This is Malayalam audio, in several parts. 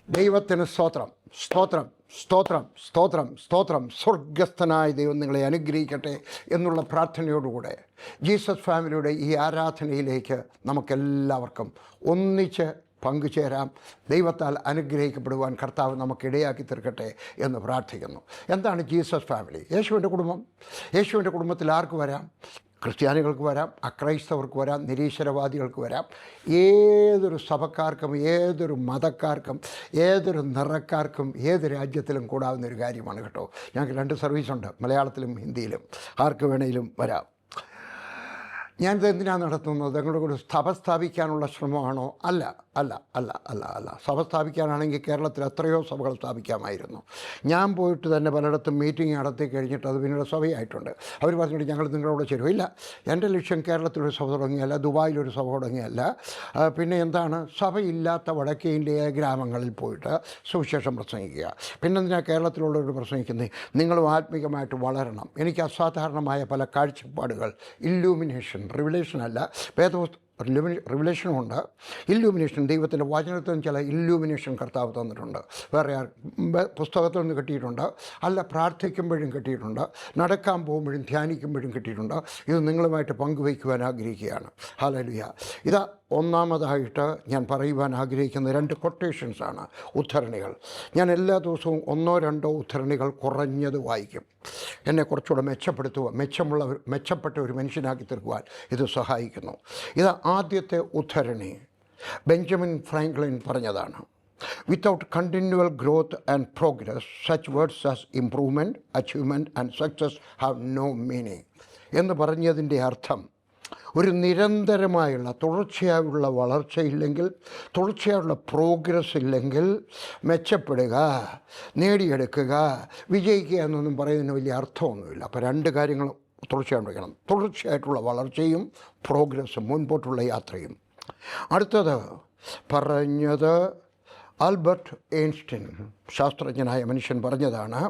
ദൈവത്തിന് സ്തോത്രം, സ്തോത്രം, സ്തോത്രം, സ്തോത്രം, സ്തോത്രം. സ്വർഗസ്ഥനായ ദൈവം നിങ്ങളെ അനുഗ്രഹിക്കട്ടെ എന്നുള്ള പ്രാർത്ഥനയോടുകൂടെ ജീസസ് ഫാമിലിയുടെ ഈ ആരാധനയിലേക്ക് നമുക്കെല്ലാവർക്കും ഒന്നിച്ച് പങ്കുചേരാം. ദൈവത്താൽ അനുഗ്രഹിക്കപ്പെടുവാൻ കർത്താവ് നമുക്കിടയാക്കി തീർക്കട്ടെ എന്ന് പ്രാർത്ഥിക്കുന്നു. എന്താണ് ജീസസ് ഫാമിലി? യേശുവിൻ്റെ കുടുംബം. യേശുവിൻ്റെ കുടുംബത്തിൽ ആർക്ക് വരാം? ക്രിസ്ത്യാനികൾക്ക് വരാം, അക്രൈസ്തവർക്ക് വരാം, നിരീശ്വരവാദികൾക്ക് വരാം. ഏതൊരു സഭക്കാർക്കും, ഏതൊരു മതക്കാർക്കും, ഏതൊരു നിറക്കാർക്കും, ഏത് രാജ്യത്തിലും കൂടാവുന്ന ഒരു കാര്യമാണ് കേട്ടോ. ഞങ്ങൾക്ക് 2 സർവീസുണ്ട്, മലയാളത്തിലും ഹിന്ദിയിലും. ആർക്ക് വേണമെങ്കിലും വരാം. ഞാനിത് എന്തിനാണ് നടത്തുന്നത്? നിങ്ങളുടെ ഒരു സഭ സ്ഥാപിക്കാനുള്ള ശ്രമമാണോ? അല്ല അല്ല അല്ല അല്ല അല്ല സഭ സ്ഥാപിക്കാനാണെങ്കിൽ കേരളത്തിൽ എത്രയോ സഭകൾ സ്ഥാപിക്കാമായിരുന്നു. ഞാൻ പോയിട്ട് തന്നെ പലയിടത്തും മീറ്റിംഗ് നടത്തി കഴിഞ്ഞിട്ട് അത് പിന്നീട് സഭയായിട്ടുണ്ട്. അവർ പറഞ്ഞിട്ട് ഞങ്ങൾ നിങ്ങളോട് ചേരും. ഇല്ല, എൻ്റെ ലക്ഷ്യം കേരളത്തിലൊരു സഭ തുടങ്ങിയല്ല, ദുബായിലൊരു സഭ തുടങ്ങിയല്ല. പിന്നെ എന്താണ്, സഭയില്ലാത്ത വടക്കേ ഇന്ത്യയിലെ ഗ്രാമങ്ങളിൽ പോയിട്ട് സുവിശേഷം പ്രസംഗിക്കുക. പിന്നെന്തിനാണ് കേരളത്തിലുള്ളവരോട് പ്രസംഗിക്കുന്നത്? നിങ്ങളും ആത്മീകമായിട്ട് വളരണം. എനിക്ക് അസാധാരണമായ പല കാഴ്ചപ്പാടുകൾ, ഇല്ലൂമിനേഷൻ, റിവലേഷൻ അല്ല, റിവലേഷനുമുണ്ട്, ഇല്ലൂമിനേഷൻ. ദൈവത്തിൻ്റെ വചനത്തിൽ ചില ഇല്ലൂമിനേഷൻ കർത്താവ് തന്നിട്ടുണ്ട്. വേറെ പുസ്തകത്തിൽ നിന്ന് കിട്ടിയിട്ടുണ്ട്, അല്ല പ്രാർത്ഥിക്കുമ്പോഴും കിട്ടിയിട്ടുണ്ട്, നടക്കാൻ പോകുമ്പോഴും ധ്യാനിക്കുമ്പോഴും കിട്ടിയിട്ടുണ്ട്. ഇത് നിങ്ങളുമായിട്ട് പങ്കുവയ്ക്കുവാൻ ആഗ്രഹിക്കുകയാണ്. ഹല്ലേലൂയ. ഇതാ ഒന്നാമതായിട്ട് ഞാൻ പറയുവാൻ ആഗ്രഹിക്കുന്ന 2 കൊട്ടേഷൻസാണ്, ഉദ്ധരണികൾ. ഞാൻ എല്ലാ ദിവസവും 1-2 ഉദ്ധരണികൾ കുറഞ്ഞത് വായിക്കും. എന്നെ കുറച്ചുകൂടെ മെച്ചപ്പെട്ട ഒരു മനുഷ്യനാക്കി തീർക്കുവാൻ ഇത് സഹായിക്കുന്നു. ഇത് ആദ്യത്തെ ഉദ്ധരണി ബെഞ്ചമിൻ ഫ്രാങ്ക്ലിൻ പറഞ്ഞതാണ്. Without continual growth and progress such words as improvement, achievement and success have no meaning എന്ന് പറഞ്ഞതിൻ്റെ അർത്ഥം, ഒരു നിരന്തരമായുള്ള തുടർച്ചയായുള്ള വളർച്ചയില്ലെങ്കിൽ, തുടർച്ചയായുള്ള പ്രോഗ്രസ് ഇല്ലെങ്കിൽ, മെച്ചപ്പെടുക, നേടിയെടുക്കുക, വിജയിക്കുക എന്നൊന്നും പറയുന്നതിന് വലിയ അർത്ഥമൊന്നുമില്ല. അപ്പോൾ 2 കാര്യങ്ങളും തുടർച്ചയായിട്ടും, തുടർച്ചയായിട്ടുള്ള വളർച്ചയും പ്രോഗ്രസ്സും, മുൻപോട്ടുള്ള യാത്രയും. അടുത്തത് പറഞ്ഞത് ആൽബർട്ട് ഐൻസ്റ്റീൻ, ശാസ്ത്രജ്ഞനായ മനുഷ്യൻ പറഞ്ഞതാണ്,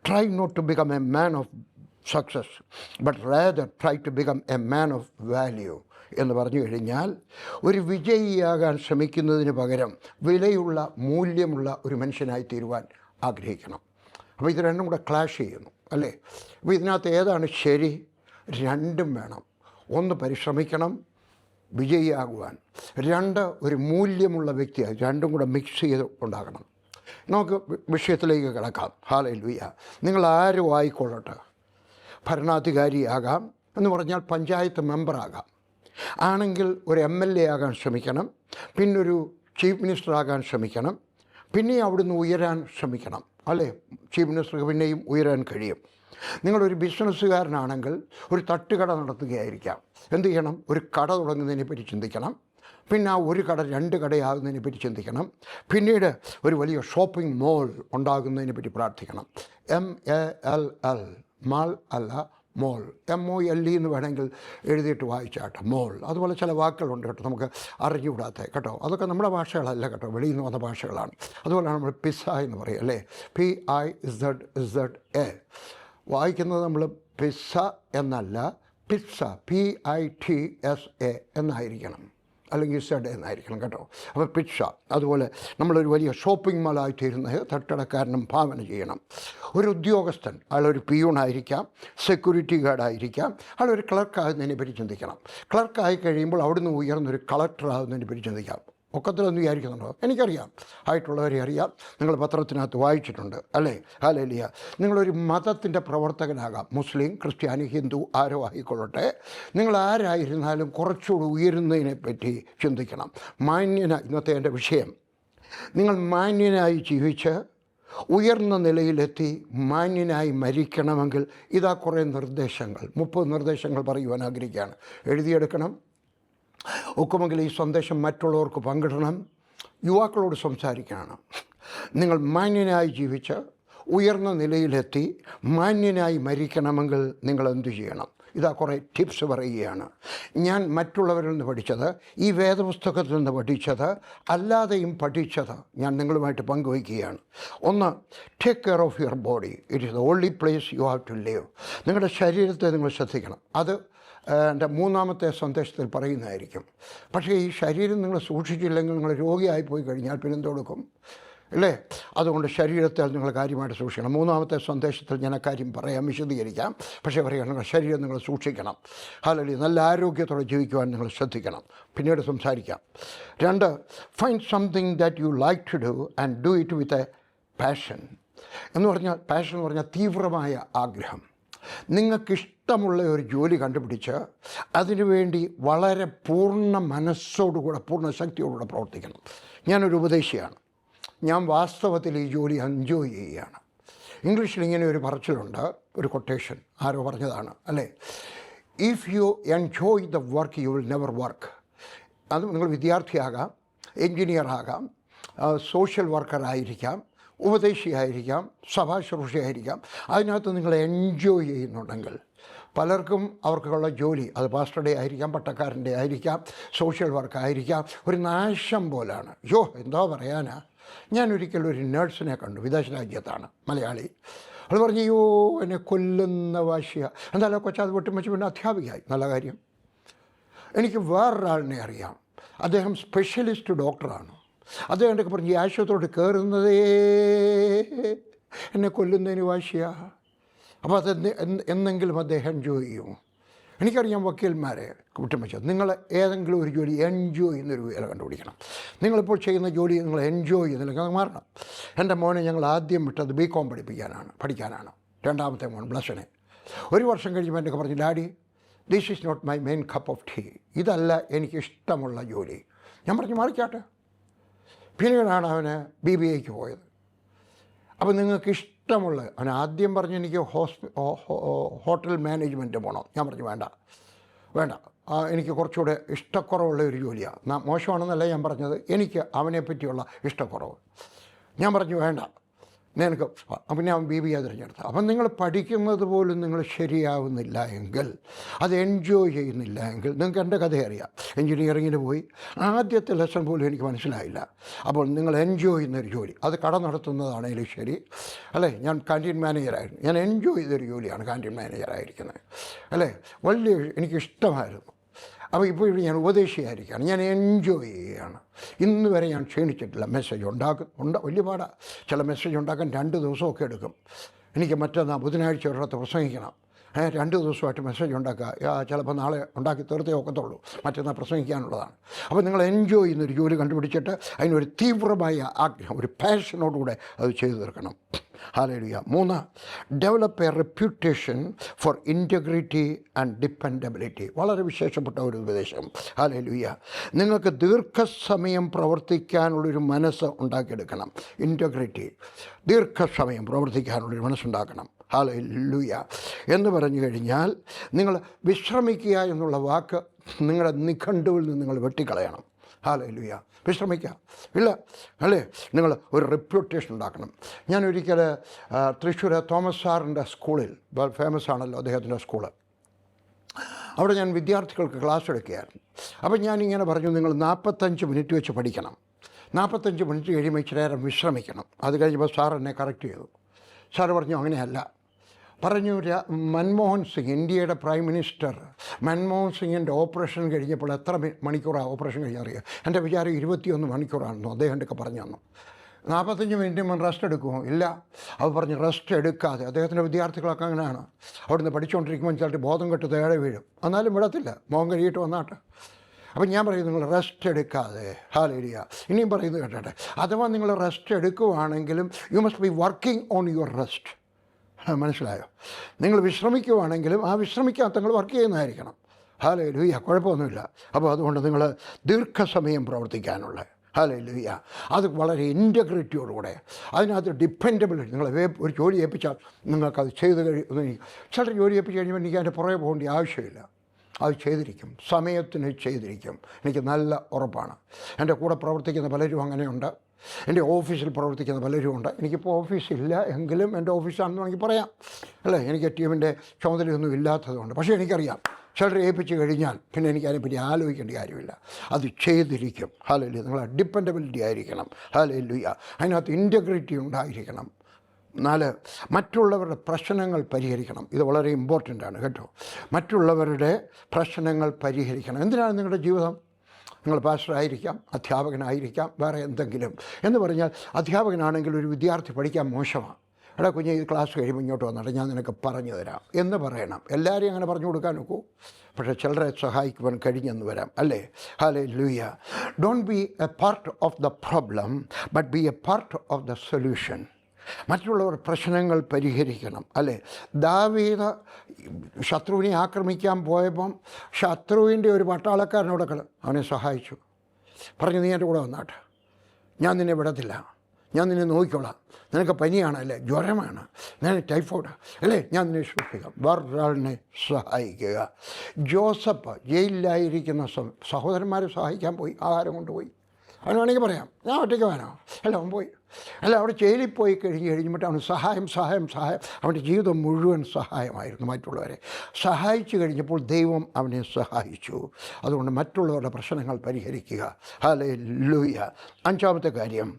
try not to become a man of success but rather try to become a man of value എന്ന് പറഞ്ഞു കഴിഞ്ഞാൽ, ഒരു വിജയിയാകാൻ ശ്രമിക്കുന്നതിന് പകരം വിലയുള്ള, മൂല്യമുള്ള ഒരു മനുഷ്യനായി തീരുവാൻ ആഗ്രഹിക്കണം. അപ്പോൾ ഇത് രണ്ടും കൂടെ ക്ലാഷ് ചെയ്യുന്നു അല്ലേ? അപ്പോൾ ഇതിനകത്ത് ഏതാണ് ശരി? 2ഉം വേണം. 1 പരിശ്രമിക്കണം വിജയിയാകുവാൻ, 2 ഒരു മൂല്യമുള്ള വ്യക്തിയായി, 2ഉം കൂടെ മിക്സ് ചെയ്ത് ഉണ്ടാകണം. നമുക്ക് വിഷയത്തിലേക്ക് കിടക്കാം. ഹല്ലേലൂയ. നിങ്ങൾ ആരും ആയിക്കൊള്ളട്ടെ, ഭരണാധികാരിയാകാം എന്ന് പറഞ്ഞാൽ പഞ്ചായത്ത് മെമ്പറാകാം, ആണെങ്കിൽ ഒരു MLA ആകാൻ ശ്രമിക്കണം, പിന്നൊരു ചീഫ് മിനിസ്റ്റർ ആകാൻ ശ്രമിക്കണം, പിന്നെയും അവിടുന്ന് ഉയരാൻ ശ്രമിക്കണം അല്ലേ? ചീഫ് മിനിസ്റ്റർക്ക് പിന്നെയും ഉയരാൻ കഴിയും. നിങ്ങളൊരു ബിസിനസ്സുകാരനാണെങ്കിൽ ഒരു തട്ടുകട നടത്തുകയായിരിക്കാം. എന്ത് ചെയ്യണം? ഒരു കട തുടങ്ങുന്നതിനെ പറ്റി ചിന്തിക്കണം. പിന്നെ ആ ഒരു കട 2 കടയാകുന്നതിനെ പറ്റി ചിന്തിക്കണം. പിന്നീട് ഒരു വലിയ ഷോപ്പിംഗ് മോൾ ഉണ്ടാകുന്നതിനെ പറ്റി പ്രാർത്ഥിക്കണം. MALL, മാൾ അല്ല മോൾ, MOLE എന്ന് വേണമെങ്കിൽ എഴുതിയിട്ട് വായിച്ചാട്ടെ, മോൾ. അതുപോലെ ചില വാക്കുകളുണ്ട് കേട്ടോ, നമുക്ക് അറിഞ്ഞുകൂടാത്ത കേട്ടോ. അതൊക്കെ നമ്മുടെ ഭാഷകളല്ല കേട്ടോ, വെളിയിൽ നിന്ന് വന്ന ഭാഷകളാണ്. അതുപോലെയാണ് നമ്മൾ പിസ്സ എന്ന് പറയും അല്ലേ? PIZZA. വായിക്കുന്നത് നമ്മൾ പിസ്സ എന്നല്ല, പിസ്സ, PITSA എന്നായിരിക്കണം, അല്ലെങ്കിൽ സെഡ് എന്നായിരിക്കണം കേട്ടോ. അപ്പോൾ പിസ്സ. അതുപോലെ നമ്മളൊരു വലിയ ഷോപ്പിംഗ് മാളായിത്തീരുന്നത് തട്ടടക്കാരനും ഭാവന ചെയ്യണം. ഒരു ഉദ്യോഗസ്ഥൻ, അയാളൊരു പിയൂണായിരിക്കാം, സെക്യൂരിറ്റി ഗാർഡായിരിക്കാം, അയാളൊരു ക്ലർക്കാകുന്നതിനെ പറ്റി ചിന്തിക്കണം. ക്ലർക്കായി കഴിയുമ്പോൾ അവിടുന്ന് ഉയർന്നൊരു കളക്ടറാകുന്നതിനെ പറ്റി ചിന്തിക്കാം. ഒക്കത്തിലൊന്നും വിചാരിക്കുന്നുണ്ടോ? എനിക്കറിയാം, ആയിട്ടുള്ളവരെ അറിയാം, നിങ്ങൾ പത്രത്തിനകത്ത് വായിച്ചിട്ടുണ്ട് അല്ലേ? ഹല്ലേലൂയ. നിങ്ങളൊരു മതത്തിൻ്റെ പ്രവർത്തകനാകാം, മുസ്ലിം, ക്രിസ്ത്യാനി, ഹിന്ദു, ആരോ ആയിക്കൊള്ളട്ടെ. നിങ്ങൾ ആരായിരുന്നാലും കുറച്ചുകൂടി ഉയരുന്നതിനെ പറ്റി ചിന്തിക്കണം. ഇന്നത്തെ എൻ്റെ വിഷയം, നിങ്ങൾ മാന്യനായി ജീവിച്ച് ഉയർന്ന നിലയിലെത്തി മാന്യനായി മരിക്കണമെങ്കിൽ ഇതാ കുറേ നിർദ്ദേശങ്ങൾ, 30 നിർദ്ദേശങ്ങൾ പറയുവാൻ ആഗ്രഹിക്കുകയാണ്. എഴുതിയെടുക്കണം. ഒക്കുമെങ്കിൽ ഈ സന്ദേശം മറ്റുള്ളവർക്ക് പങ്കിടണം. യുവാക്കളോട് സംസാരിക്കുകയാണ്. നിങ്ങൾ മാന്യനായി ജീവിച്ച് ഉയർന്ന നിലയിലെത്തി മാന്യനായി മരിക്കണമെങ്കിൽ നിങ്ങൾ എന്തു ചെയ്യണം? ഇതാ കുറേ ടിപ്സ് പറയുകയാണ്. ഞാൻ മറ്റുള്ളവരിൽ നിന്ന് പഠിച്ചത്, ഈ വേദപുസ്തകത്തിൽ നിന്ന് പഠിച്ചത്, അല്ലാതെയും പഠിച്ചത് ഞാൻ നിങ്ങളുമായിട്ട് പങ്കുവയ്ക്കുകയാണ്. 1, take care of your body. It is the only place you have to live. നിങ്ങളുടെ ശരീരത്തെ നിങ്ങൾ ശ്രദ്ധിക്കണം. അത് എൻ്റെ 3ാമത്തെ സന്ദേശത്തിൽ പറയുന്നതായിരിക്കും. പക്ഷേ ഈ ശരീരം നിങ്ങൾ സൂക്ഷിച്ചില്ലെങ്കിൽ, നിങ്ങൾ രോഗിയായി പോയി കഴിഞ്ഞാൽ പിന്നെ എന്ത് കൊടുക്കും? അല്ലേ? അതുകൊണ്ട് ശരീരത്തെ നിങ്ങൾ കാര്യമായിട്ട് സൂക്ഷിക്കണം. മൂന്നാമത്തെ സന്ദേശത്തിൽ ഞാൻ അക്കാര്യം പറയാം, വിശദീകരിക്കാം. പക്ഷേ പറയാം, നിങ്ങൾ ശരീരം നിങ്ങൾ സൂക്ഷിക്കണം. അല്ലെങ്കിൽ നല്ല ആരോഗ്യത്തോടെ ജീവിക്കുവാൻ നിങ്ങൾ ശ്രദ്ധിക്കണം. പിന്നീട് സംസാരിക്കാം. 2, find something that you like to do and do it with a passion. എന്ന് പറഞ്ഞാൽ പാഷൻ എന്ന് പറഞ്ഞാൽ തീവ്രമായ ആഗ്രഹം. നിങ്ങൾക്കിഷ്ടമുള്ള ഒരു ജോലി കണ്ടുപിടിച്ച് അതിനുവേണ്ടി വളരെ പൂർണ്ണ മനസ്സോടുകൂടെ പൂർണ്ണ ശക്തിയോടുകൂടെ പ്രവർത്തിക്കണം. ഞാനൊരു ഉപദേശിയാണ്. ഞാൻ വാസ്തവത്തിൽ ഈ ജോലി എൻജോയ് ചെയ്യുകയാണ്. ഇംഗ്ലീഷിൽ ഇങ്ങനെ ഒരു പറച്ചിലുണ്ട്, ഒരു കൊട്ടേഷൻ, ആരോ പറഞ്ഞതാണ് അല്ലേ? If you enjoy the work you will never work. അത് നിങ്ങൾ വിദ്യാർത്ഥിയാകാം, എൻജിനീയർ ആകാം, സോഷ്യൽ വർക്കറായിരിക്കാം, ഉപദേശിയായിരിക്കാം, സഭാശുശ്രൂഷയായിരിക്കാം. അതിനകത്ത് നിങ്ങൾ എൻജോയ് ചെയ്യുന്നുണ്ടെങ്കിൽ, പലർക്കും അവർക്കുള്ള ജോലി അത് പാസ്റ്ററുടെ ആയിരിക്കാം, പട്ടക്കാരൻ്റെ ആയിരിക്കാം, സോഷ്യൽ വർക്കായിരിക്കാം, ഒരു നാശം പോലാണ്. എന്തോ പറയാനാ. ഞാനൊരിക്കലും ഒരു നേഴ്സിനെ കണ്ടു, വിദേശ രാജ്യത്താണ്, മലയാളി. അത് പറഞ്ഞു, എന്നെ കൊല്ലുന്ന വാശിയ. എന്തായാലും കൊച്ചത് വെട്ടിമച്ച് പിന്നെ അധ്യാപികയായി, നല്ല കാര്യം. എനിക്ക് വേറൊരാളിനെ അറിയാം, അദ്ദേഹം സ്പെഷ്യലിസ്റ്റ് ഡോക്ടറാണ്. അദ്ദേഹം എന്നൊക്കെ പറഞ്ഞു, ഈ ആശുപത്രിയോട് കയറുന്നതേ എന്നെ കൊല്ലുന്നതിന് വാശിയാണ്. അപ്പോൾ അത് എന്നെങ്കിലും അദ്ദേഹം എൻജോയ് ചെയ്യും. എനിക്കറിയാം വക്കീൽമാരെ കുറ്റം നിങ്ങൾ ഏതെങ്കിലും ഒരു ജോലി എൻജോയ് ചെയ്യുന്നൊരു വേല കണ്ടുപിടിക്കണം. നിങ്ങളിപ്പോൾ ചെയ്യുന്ന ജോലി നിങ്ങൾ എൻജോയ് ചെയ്യുന്നില്ലെങ്കിൽ അത് മാറണം. എൻ്റെ മോനെ ഞങ്ങൾ ആദ്യം വിട്ടത് BCom പഠിക്കാനാണ്. രണ്ടാമത്തെ മോൻ ബ്ലഷനെ. 1 വർഷം കഴിയുമ്പോൾ എന്നൊക്കെ പറഞ്ഞു, daddy this is not my main cup of tea. ഇതല്ല എനിക്കിഷ്ടമുള്ള ജോലി. ഞാൻ പറഞ്ഞു, മാറിക്കാട്ടെ. പിന്നീടാണ് അവന് BBAക്ക് പോയത്. അപ്പോൾ നിങ്ങൾക്ക് ഇഷ്ടമുള്ള, അവൻ ആദ്യം പറഞ്ഞു എനിക്ക് ഹോട്ടൽ മാനേജ്മെൻറ്റ് പോകണം. ഞാൻ പറഞ്ഞു വേണ്ട, എനിക്ക് കുറച്ചുകൂടെ ഇഷ്ടക്കുറവുള്ള ഒരു ജോലിയാണ്. മോശമാണെന്നല്ല ഞാൻ പറഞ്ഞത്, എനിക്ക് അവനെ പറ്റിയുള്ള ഇഷ്ടക്കുറവ്. ഞാൻ പറഞ്ഞു വേണ്ട, നിനക്ക്. പിന്നെ അവൻ BBA തിരഞ്ഞെടുത്തു. അപ്പം നിങ്ങൾ പഠിക്കുന്നത് പോലും നിങ്ങൾ ശരിയാവുന്നില്ല എങ്കിൽ, അത് എൻജോയ് ചെയ്യുന്നില്ല എങ്കിൽ, നിങ്ങൾക്ക് എൻ്റെ കഥ അറിയാം. എൻജിനീയറിങ്ങിന് പോയി, ആദ്യത്തെ ലെസൺ പോലും എനിക്ക് മനസ്സിലായില്ല. അപ്പോൾ നിങ്ങൾ എൻജോയ് ചെയ്യുന്നൊരു ജോലി, അത് കട നടത്തുന്നതാണെങ്കിലും ശരി, അല്ലേ? ഞാൻ കാൻറ്റീൻ മാനേജറായിരുന്നു. ഞാൻ എൻജോയ് ചെയ്തൊരു ജോലിയാണ് കാൻറ്റീൻ മാനേജറായിരിക്കുന്നത്, അല്ലേ? എനിക്കിഷ്ടമായിരുന്നു. അപ്പോൾ ഇപ്പോൾ ഞാൻ ഉപദേശിയായിരിക്കുകയാണ്, ഞാൻ എൻജോയ് ചെയ്യുകയാണ്. ഇന്ന് വരെ ഞാൻ ക്ഷീണിച്ചിട്ടില്ല. മെസ്സേജ് വലിയ പാടാണ്. ചില മെസ്സേജ് ഉണ്ടാക്കാൻ 2 ദിവസമൊക്കെ എടുക്കും. എനിക്ക് മറ്റന്നാൾ ബുധനാഴ്ച ഒരിടത്ത് പ്രസംഗിക്കണം. 2 ദിവസമായിട്ട് മെസ്സേജ് ഉണ്ടാക്കുക. ചിലപ്പോൾ നാളെ ഉണ്ടാക്കി തീർത്തേ ഒക്കത്തുള്ളൂ, മറ്റന്നാൾ പ്രസംഗിക്കാനുള്ളതാണ്. അപ്പോൾ നിങ്ങൾ എൻജോയ് ചെയ്യുന്നൊരു ജോലി കണ്ടുപിടിച്ചിട്ട് അതിനൊരു തീവ്രമായ ആഗ്രഹം, ഒരു പാഷനോടുകൂടെ അത് ചെയ്തു തീർക്കണം. Hallelujah. 3, develop a reputation for integrity and dependability. വളരെ വിശേഷപ്പെട്ട ഒരു ഉപദേശം. ഹല്ലേലൂയ. നിങ്ങൾക്ക് ദീർഘസമയം പ്രവർത്തിക്കാനുള്ളൊരു മനസ്സ് ഉണ്ടാക്കിയെടുക്കണം. ഇൻറ്റഗ്രിറ്റി, ദീർഘസമയം പ്രവർത്തിക്കാനുള്ളൊരു മനസ്സുണ്ടാക്കണം. ഹല്ലേലൂയ. എന്ന് പറഞ്ഞു കഴിഞ്ഞാൽ, നിങ്ങൾ വിശ്രമിക്കുക എന്നുള്ള വാക്ക് നിങ്ങളുടെ നിഘണ്ടുവിൽ നിന്ന് നിങ്ങൾ വെട്ടിക്കളയണം. ഹല്ലേലൂയ. വിശ്രമിക്കുക ഇല്ല, അല്ലേ? നിങ്ങൾ ഒരു റെപ്യൂട്ടേഷൻ ഉണ്ടാക്കണം. ഞാനൊരിക്കൽ തൃശ്ശൂർ തോമസ് സാറിൻ്റെ സ്കൂളിൽ, ഫേമസ് ആണല്ലോ അദ്ദേഹത്തിൻ്റെ സ്കൂള്, അവിടെ ഞാൻ വിദ്യാർത്ഥികൾക്ക് ക്ലാസ് എടുക്കുകയായിരുന്നു. അപ്പം ഞാനിങ്ങനെ പറഞ്ഞു, നിങ്ങൾ 45 മിനിറ്റ് വെച്ച് പഠിക്കണം, 45 മിനിറ്റ് കഴിയുമ്പോൾ ഇച്ചിരി നേരം വിശ്രമിക്കണം. അത് കഴിഞ്ഞപ്പോൾ സാർ എന്നെ കറക്റ്റ് ചെയ്തു. സാറ് പറഞ്ഞു, അങ്ങനെയല്ല. പറഞ്ഞു, മൻമോഹൻ സിംഗ്, ഇന്ത്യയുടെ പ്രൈം മിനിസ്റ്റർ, മൻമോഹൻ സിംഗിൻ്റെ ഓപ്പറേഷൻ കഴിഞ്ഞപ്പോൾ എത്ര മണിക്കൂറാണ് ഓപ്പറേഷൻ കഴിഞ്ഞറിയുക? എൻ്റെ വിചാരം 21 മണിക്കൂറാണെന്നോ അദ്ദേഹത്തിൻ്റെ പറഞ്ഞു തന്നു. 45 മിനിറ്റ് മുൻ റെസ്റ്റ് എടുക്കുമോ? ഇല്ല. അത് പറഞ്ഞ് റെസ്റ്റ് എടുക്കാതെ, അദ്ദേഹത്തിൻ്റെ വിദ്യാർത്ഥികളൊക്കെ അങ്ങനെയാണ്, അവിടുന്ന് പഠിച്ചുകൊണ്ടിരിക്കുമ്പോൾ ചിലർ ബോധം കെട്ട് തേടെ വീഴും, എന്നാലും വിടത്തില്ല, മോൻ കഴിയിട്ട് വന്നാട്ടെ. അപ്പം ഞാൻ പറയും, നിങ്ങൾ റെസ്റ്റ് എടുക്കാതെ. ഹല്ലേലൂയ. ഇനിയും പറയുന്നത് കേട്ടെ, അഥവാ നിങ്ങൾ റെസ്റ്റ് എടുക്കുവാണെങ്കിലും you must be working on your rest. മനസ്സിലായോ? നിങ്ങൾ വിശ്രമിക്കുവാണെങ്കിലും ആ വിശ്രമിക്കാത്ത നിങ്ങൾ വർക്ക് ചെയ്യുന്നതായിരിക്കണം. ഹല്ലേലൂയ. കുഴപ്പമൊന്നുമില്ല. അപ്പോൾ അതുകൊണ്ട് നിങ്ങൾ ദീർഘസമയം പ്രവർത്തിക്കാനുള്ള, ഹല്ലേലൂയ, അത് വളരെ ഇൻറ്റഗ്രിറ്റിയോടുകൂടെ, അതിനകത്ത് ഡിപ്പെൻഡബിലിറ്റി. നിങ്ങൾ ഒരു ജോലി ഏൽപ്പിച്ചാൽ നിങ്ങൾക്കത് ചെയ്ത് ചിലർ ജോലി ഏൽപ്പിച്ച് കഴിയുമ്പോൾ എനിക്ക് അതിൻ്റെ പുറകെ പോകേണ്ട ആവശ്യമില്ല. അത് ചെയ്തിരിക്കും, സമയത്തിന് ചെയ്തിരിക്കും. എനിക്ക് നല്ല ഉറപ്പാണ്. എൻ്റെ കൂടെ പ്രവർത്തിക്കുന്ന പലരും അങ്ങനെയുണ്ട്, എൻ്റെ ഓഫീസിൽ പ്രവർത്തിക്കുന്ന പലരും ഉണ്ട്. എനിക്കിപ്പോൾ ഓഫീസില്ല എങ്കിലും എൻ്റെ ഓഫീസാണെന്ന് വേണമെങ്കിൽ പറയാം, അല്ലേ? എനിക്ക് ടീമിൻ്റെ ചുമതലയൊന്നും ഇല്ലാത്തതുകൊണ്ട്. പക്ഷേ എനിക്കറിയാം, ചിലർ ഏൽപ്പിച്ച് കഴിഞ്ഞാൽ പിന്നെ എനിക്ക് അതിനെപ്പറ്റി ആലോചിക്കേണ്ട കാര്യമില്ല, അത് ചെയ്തിരിക്കും. ഹല്ലേലൂയ. നിങ്ങൾ ഡിപ്പെൻഡബിലിറ്റി ആയിരിക്കണം. ഹല്ലേലൂയ. അതിനകത്ത് ഇൻറ്റഗ്രിറ്റി ഉണ്ടായിരിക്കണം. 4, മറ്റുള്ളവരുടെ പ്രശ്നങ്ങൾ പരിഹരിക്കണം. ഇത് വളരെ ഇമ്പോർട്ടൻ്റ് ആണ് കേട്ടോ. മറ്റുള്ളവരുടെ പ്രശ്നങ്ങൾ പരിഹരിക്കണം. എന്തിനാണ് നിങ്ങളുടെ ജീവിതം? നിങ്ങൾ പാസ്റ്ററായിരിക്കാം, അധ്യാപകനായിരിക്കാം, വേറെ എന്തെങ്കിലും എന്ന് പറഞ്ഞാൽ അധ്യാപകനാണെങ്കിൽ ഒരു വിദ്യാർത്ഥി പഠിക്കാൻ മോശമാണ്. എടാ കുഞ്ഞ് ഈ ക്ലാസ് കഴിയുമ്പോൾ ഇങ്ങോട്ട് വന്നിട്ട് ഞാൻ നിനക്ക് പറഞ്ഞു തരാം എന്ന് പറയണം. എല്ലാവരെയും അങ്ങനെ പറഞ്ഞു കൊടുക്കാൻ നോക്കൂ, പക്ഷേ ചിലരെ സഹായിക്കുവാൻ കഴിഞ്ഞെന്ന് വരാം, അല്ലേ? Hallelujah. Don't be A part of the problem but B A part of the solution. മറ്റുള്ളവർ പ്രശ്നങ്ങൾ പരിഹരിക്കണം, അല്ലേ? ദാവീദ് ശത്രുവിനെ ആക്രമിക്കാൻ പോയപ്പം ശത്രുവിൻ്റെ ഒരു പട്ടാളക്കാരനോട് അവനെ സഹായിച്ചു. പറഞ്ഞു, നീ എൻ്റെ കൂടെ വന്നാട്ടെ, ഞാൻ നിന്നെ വിടത്തില്ല, ഞാൻ നിന്നെ നോക്കിക്കോളാം, നിനക്ക് പനിയാണല്ലേ, ജ്വരമാണ്, നിനക്ക് ടൈഫോയിഡ് അല്ലേ, ഞാൻ നിന്നെ സൂക്ഷിക്കാം. വേറൊരാളിനെ സഹായിക്കുക. ജോസഫ് ജയിലിലായിരിക്കുന്ന സഹോദരന്മാരെ സഹായിക്കാൻ പോയി, ആഹാരം കൊണ്ടുപോയി. അവന് വേണമെങ്കിൽ പറയാം ഞാൻ ഒറ്റയ്ക്ക് വേണോ, അല്ല അവൻ പോയി, അല്ല അവിടെ ജയിലിൽ പോയി കഴിഞ്ഞിട്ട് അവന് സഹായം. അവൻ്റെ ജീവിതം മുഴുവൻ സഹായമായിരുന്നു. മറ്റുള്ളവരെ സഹായിച്ചു കഴിഞ്ഞപ്പോൾ ദൈവം അവനെ സഹായിച്ചു. അതുകൊണ്ട് മറ്റുള്ളവരുടെ പ്രശ്നങ്ങൾ പരിഹരിക്കുക. ഹല്ലേലൂയ. അഞ്ചാമത്തെ കാര്യം,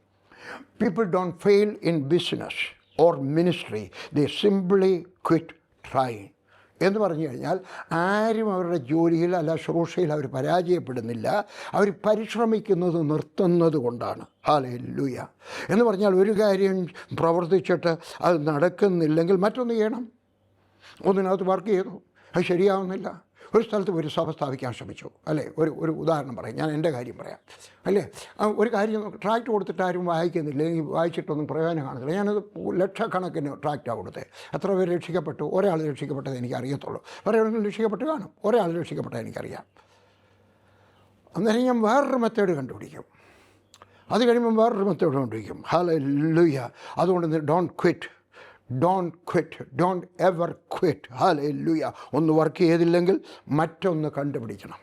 people don't fail in business or ministry, they simply quit trying. എന്ന് പറഞ്ഞു കഴിഞ്ഞാൽ ആരും അവരുടെ ജോലിയിൽ അല്ല ശുശ്രൂഷയിൽ അവർ പരാജയപ്പെടുന്നില്ല, അവർ പരിശ്രമിക്കുന്നത് നിർത്തുന്നത് കൊണ്ടാണ്. ഹല്ലേലൂയ. എന്ന് പറഞ്ഞാൽ ഒരു കാര്യം പ്രവർത്തിച്ചിട്ട് അത് നടക്കുന്നില്ലെങ്കിൽ മറ്റൊന്ന് ചെയ്യണം. ഒന്നിനകത്ത് വർക്ക് ചെയ്തു, അത് ശരിയാവുന്നില്ല, ഒരു സ്ഥലത്ത് ഒരു സഭ സ്ഥാപിക്കാൻ ശ്രമിച്ചു, അല്ലേ? ഒരു ഉദാഹരണം പറയാം, ഞാൻ എൻ്റെ കാര്യം പറയാം, അല്ലേ? ഒരു കാര്യം ട്രാക്റ്റ് കൊടുത്തിട്ട് ആരും വായിക്കുന്നില്ല, അല്ലെങ്കിൽ വായിച്ചിട്ടൊന്നും പ്രയോജനം കാണുന്നില്ല. ഞാനത് ലക്ഷക്കണക്കിന് ട്രാക്റ്റാണ് കൊടുത്തത്. എത്ര പേര് രക്ഷിക്കപ്പെട്ടു? ഒരാൾ രക്ഷിക്കപ്പെട്ടത് എനിക്കറിയത്തുള്ളൂ. വേറെ രക്ഷിക്കപ്പെട്ട് കാണും, ഒരാൾ രക്ഷിക്കപ്പെട്ടത് എനിക്കറിയാം. അന്നേരം ഞാൻ വേറൊരു മെത്തേഡ് കണ്ടുപിടിക്കും, അത് കഴിയുമ്പം വേറൊരു മെത്തേഡ് കണ്ടുപിടിക്കും. ഹല്ലേലൂയ. അതുകൊണ്ട് don't quit, don't ever quit. Hallelujah. ഒന്ന് വർക്ക് ചെയ്തില്ലെങ്കിൽ മറ്റൊന്ന് കണ്ടുപിടിക്കണം.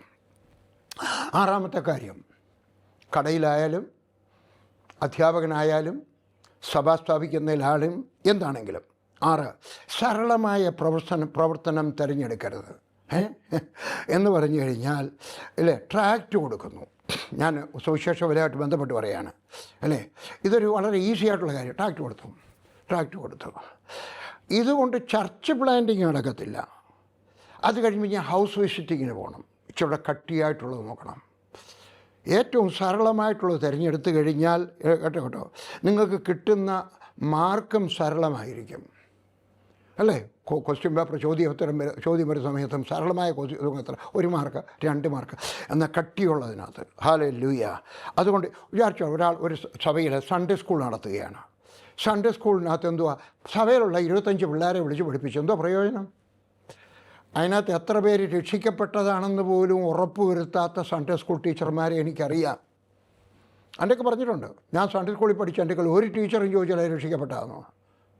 ആറാമത്തെ കാര്യം, കടയിലായാലും അധ്യാപകനായാലും സഭ സ്ഥാപിക്കുന്നതിലാളും എന്താണെങ്കിലും, 6, സരളമായ പ്രവർത്തനം തിരഞ്ഞെടുക്കരുത്. എന്ന് പറഞ്ഞു കഴിഞ്ഞാൽ, അല്ലേ, ട്രാക്റ്റ് കൊടുക്കുന്നു. ഞാൻ സുവിശേഷ വിലയായിട്ട് ബന്ധപ്പെട്ട് പറയുകയാണ്, അല്ലേ? ഇതൊരു വളരെ ഈസി ആയിട്ടുള്ള കാര്യം. ട്രാക്റ്റ് കൊടുത്തു. ഇതുകൊണ്ട് ചർച്ച് പ്ലാന്റിങ് നടക്കത്തില്ല. അത് കഴിയുമ്പോൾ ഞാൻ ഹൗസ് വിസിറ്റിങ്ങിന് പോകണം, ഇച്ചിരി കട്ടിയായിട്ടുള്ളത് നോക്കണം. ഏറ്റവും സരളമായിട്ടുള്ളത് തിരഞ്ഞെടുത്ത് കഴിഞ്ഞാൽ കേട്ടോ നിങ്ങൾക്ക് കിട്ടുന്ന മാർക്കും സരളമായിരിക്കും, അല്ലേ? ക്വസ്റ്റ്യൻ പേപ്പർ ചോദ്യം വരുന്ന സമയത്തും സരളമായ ചോദ്യത്തിന് 1 മാർക്ക് 2 മാർക്ക് എന്നാൽ കട്ടിയുള്ളതിനകത്ത്. ഹല്ലേലൂയ. അതുകൊണ്ട് വിചാരിച്ചോ, ഒരു സഭയിൽ സൺഡേ സ്കൂൾ നടത്തുകയാണ്. സൺഡേ സ്കൂളിനകത്ത് എന്തുവാ, സഭയിലുള്ള 25 പിള്ളേരെ വിളിച്ച് പഠിപ്പിച്ചു, എന്തോ പ്രയോജനം? അതിനകത്ത് എത്ര പേര് രക്ഷിക്കപ്പെട്ടതാണെന്ന് പോലും ഉറപ്പ് വരുത്താത്ത സൺഡേ സ്കൂൾ ടീച്ചർമാരെ എനിക്കറിയാം. എൻ്റെയൊക്കെ പറഞ്ഞിട്ടുണ്ട്. ഞാൻ സൺഡേ സ്കൂളിൽ പഠിച്ച എൻ്റെ ഒരു ടീച്ചറും ചോദിച്ചാൽ രക്ഷിക്കപ്പെട്ടതാണെന്നോ,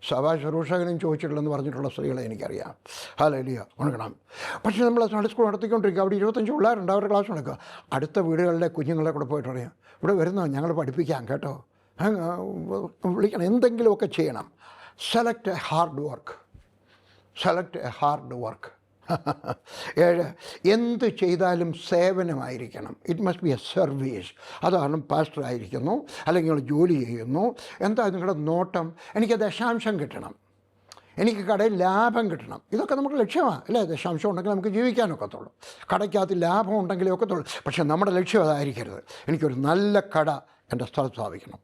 സഭാ ശുശ്രൂഷകനും ചോദിച്ചിട്ടില്ലെന്ന് പറഞ്ഞിട്ടുള്ള സ്ത്രീകളെ എനിക്കറിയാം. ഹല്ലേലൂയ. ഉണക്കണം. പക്ഷേ നമ്മൾ സൺഡേ സ്കൂൾ നടത്തിക്കൊണ്ടിരിക്കുക, അവിടെ 25 പിള്ളേരുണ്ട്, അവരുടെ ക്ലാസ് നടക്കുക. അടുത്ത വീടുകളിലെ കുഞ്ഞുങ്ങളെ കൂടെ പോയിട്ട് പറയാം, ഇവിടെ വരുന്നോ, ഞങ്ങൾ പഠിപ്പിക്കാം കേട്ടോ, വിളിക്കണം, എന്തെങ്കിലുമൊക്കെ ചെയ്യണം. Select A hard work. 7, എന്ത് ചെയ്താലും സേവനമായിരിക്കണം. It must be a service. അതാണ് പാസ്റ്റർ ആയിരിക്കുന്നു, അല്ലെങ്കിൽ നിങ്ങൾ ജോലി ചെയ്യുന്നു, എന്താ നിങ്ങളുടെ നോട്ടം? എനിക്ക് ദശാംശം കിട്ടണം, എനിക്ക് കടയിൽ ലാഭം കിട്ടണം, ഇതൊക്കെ നമുക്ക് ലക്ഷ്യമാണ്, അല്ലേ? ദശാംശം ഉണ്ടെങ്കിൽ നമുക്ക് ജീവിക്കാനൊക്കത്തുള്ളൂ, കടയ്ക്കകത്ത് ലാഭം ഉണ്ടെങ്കിലേ ഒക്കത്തുള്ളൂ. പക്ഷേ നമ്മുടെ ലക്ഷ്യം അതായിരിക്കരുത്. എനിക്കൊരു നല്ല കട എൻ്റെ സ്ഥലത്ത് സ്ഥാപിക്കണം.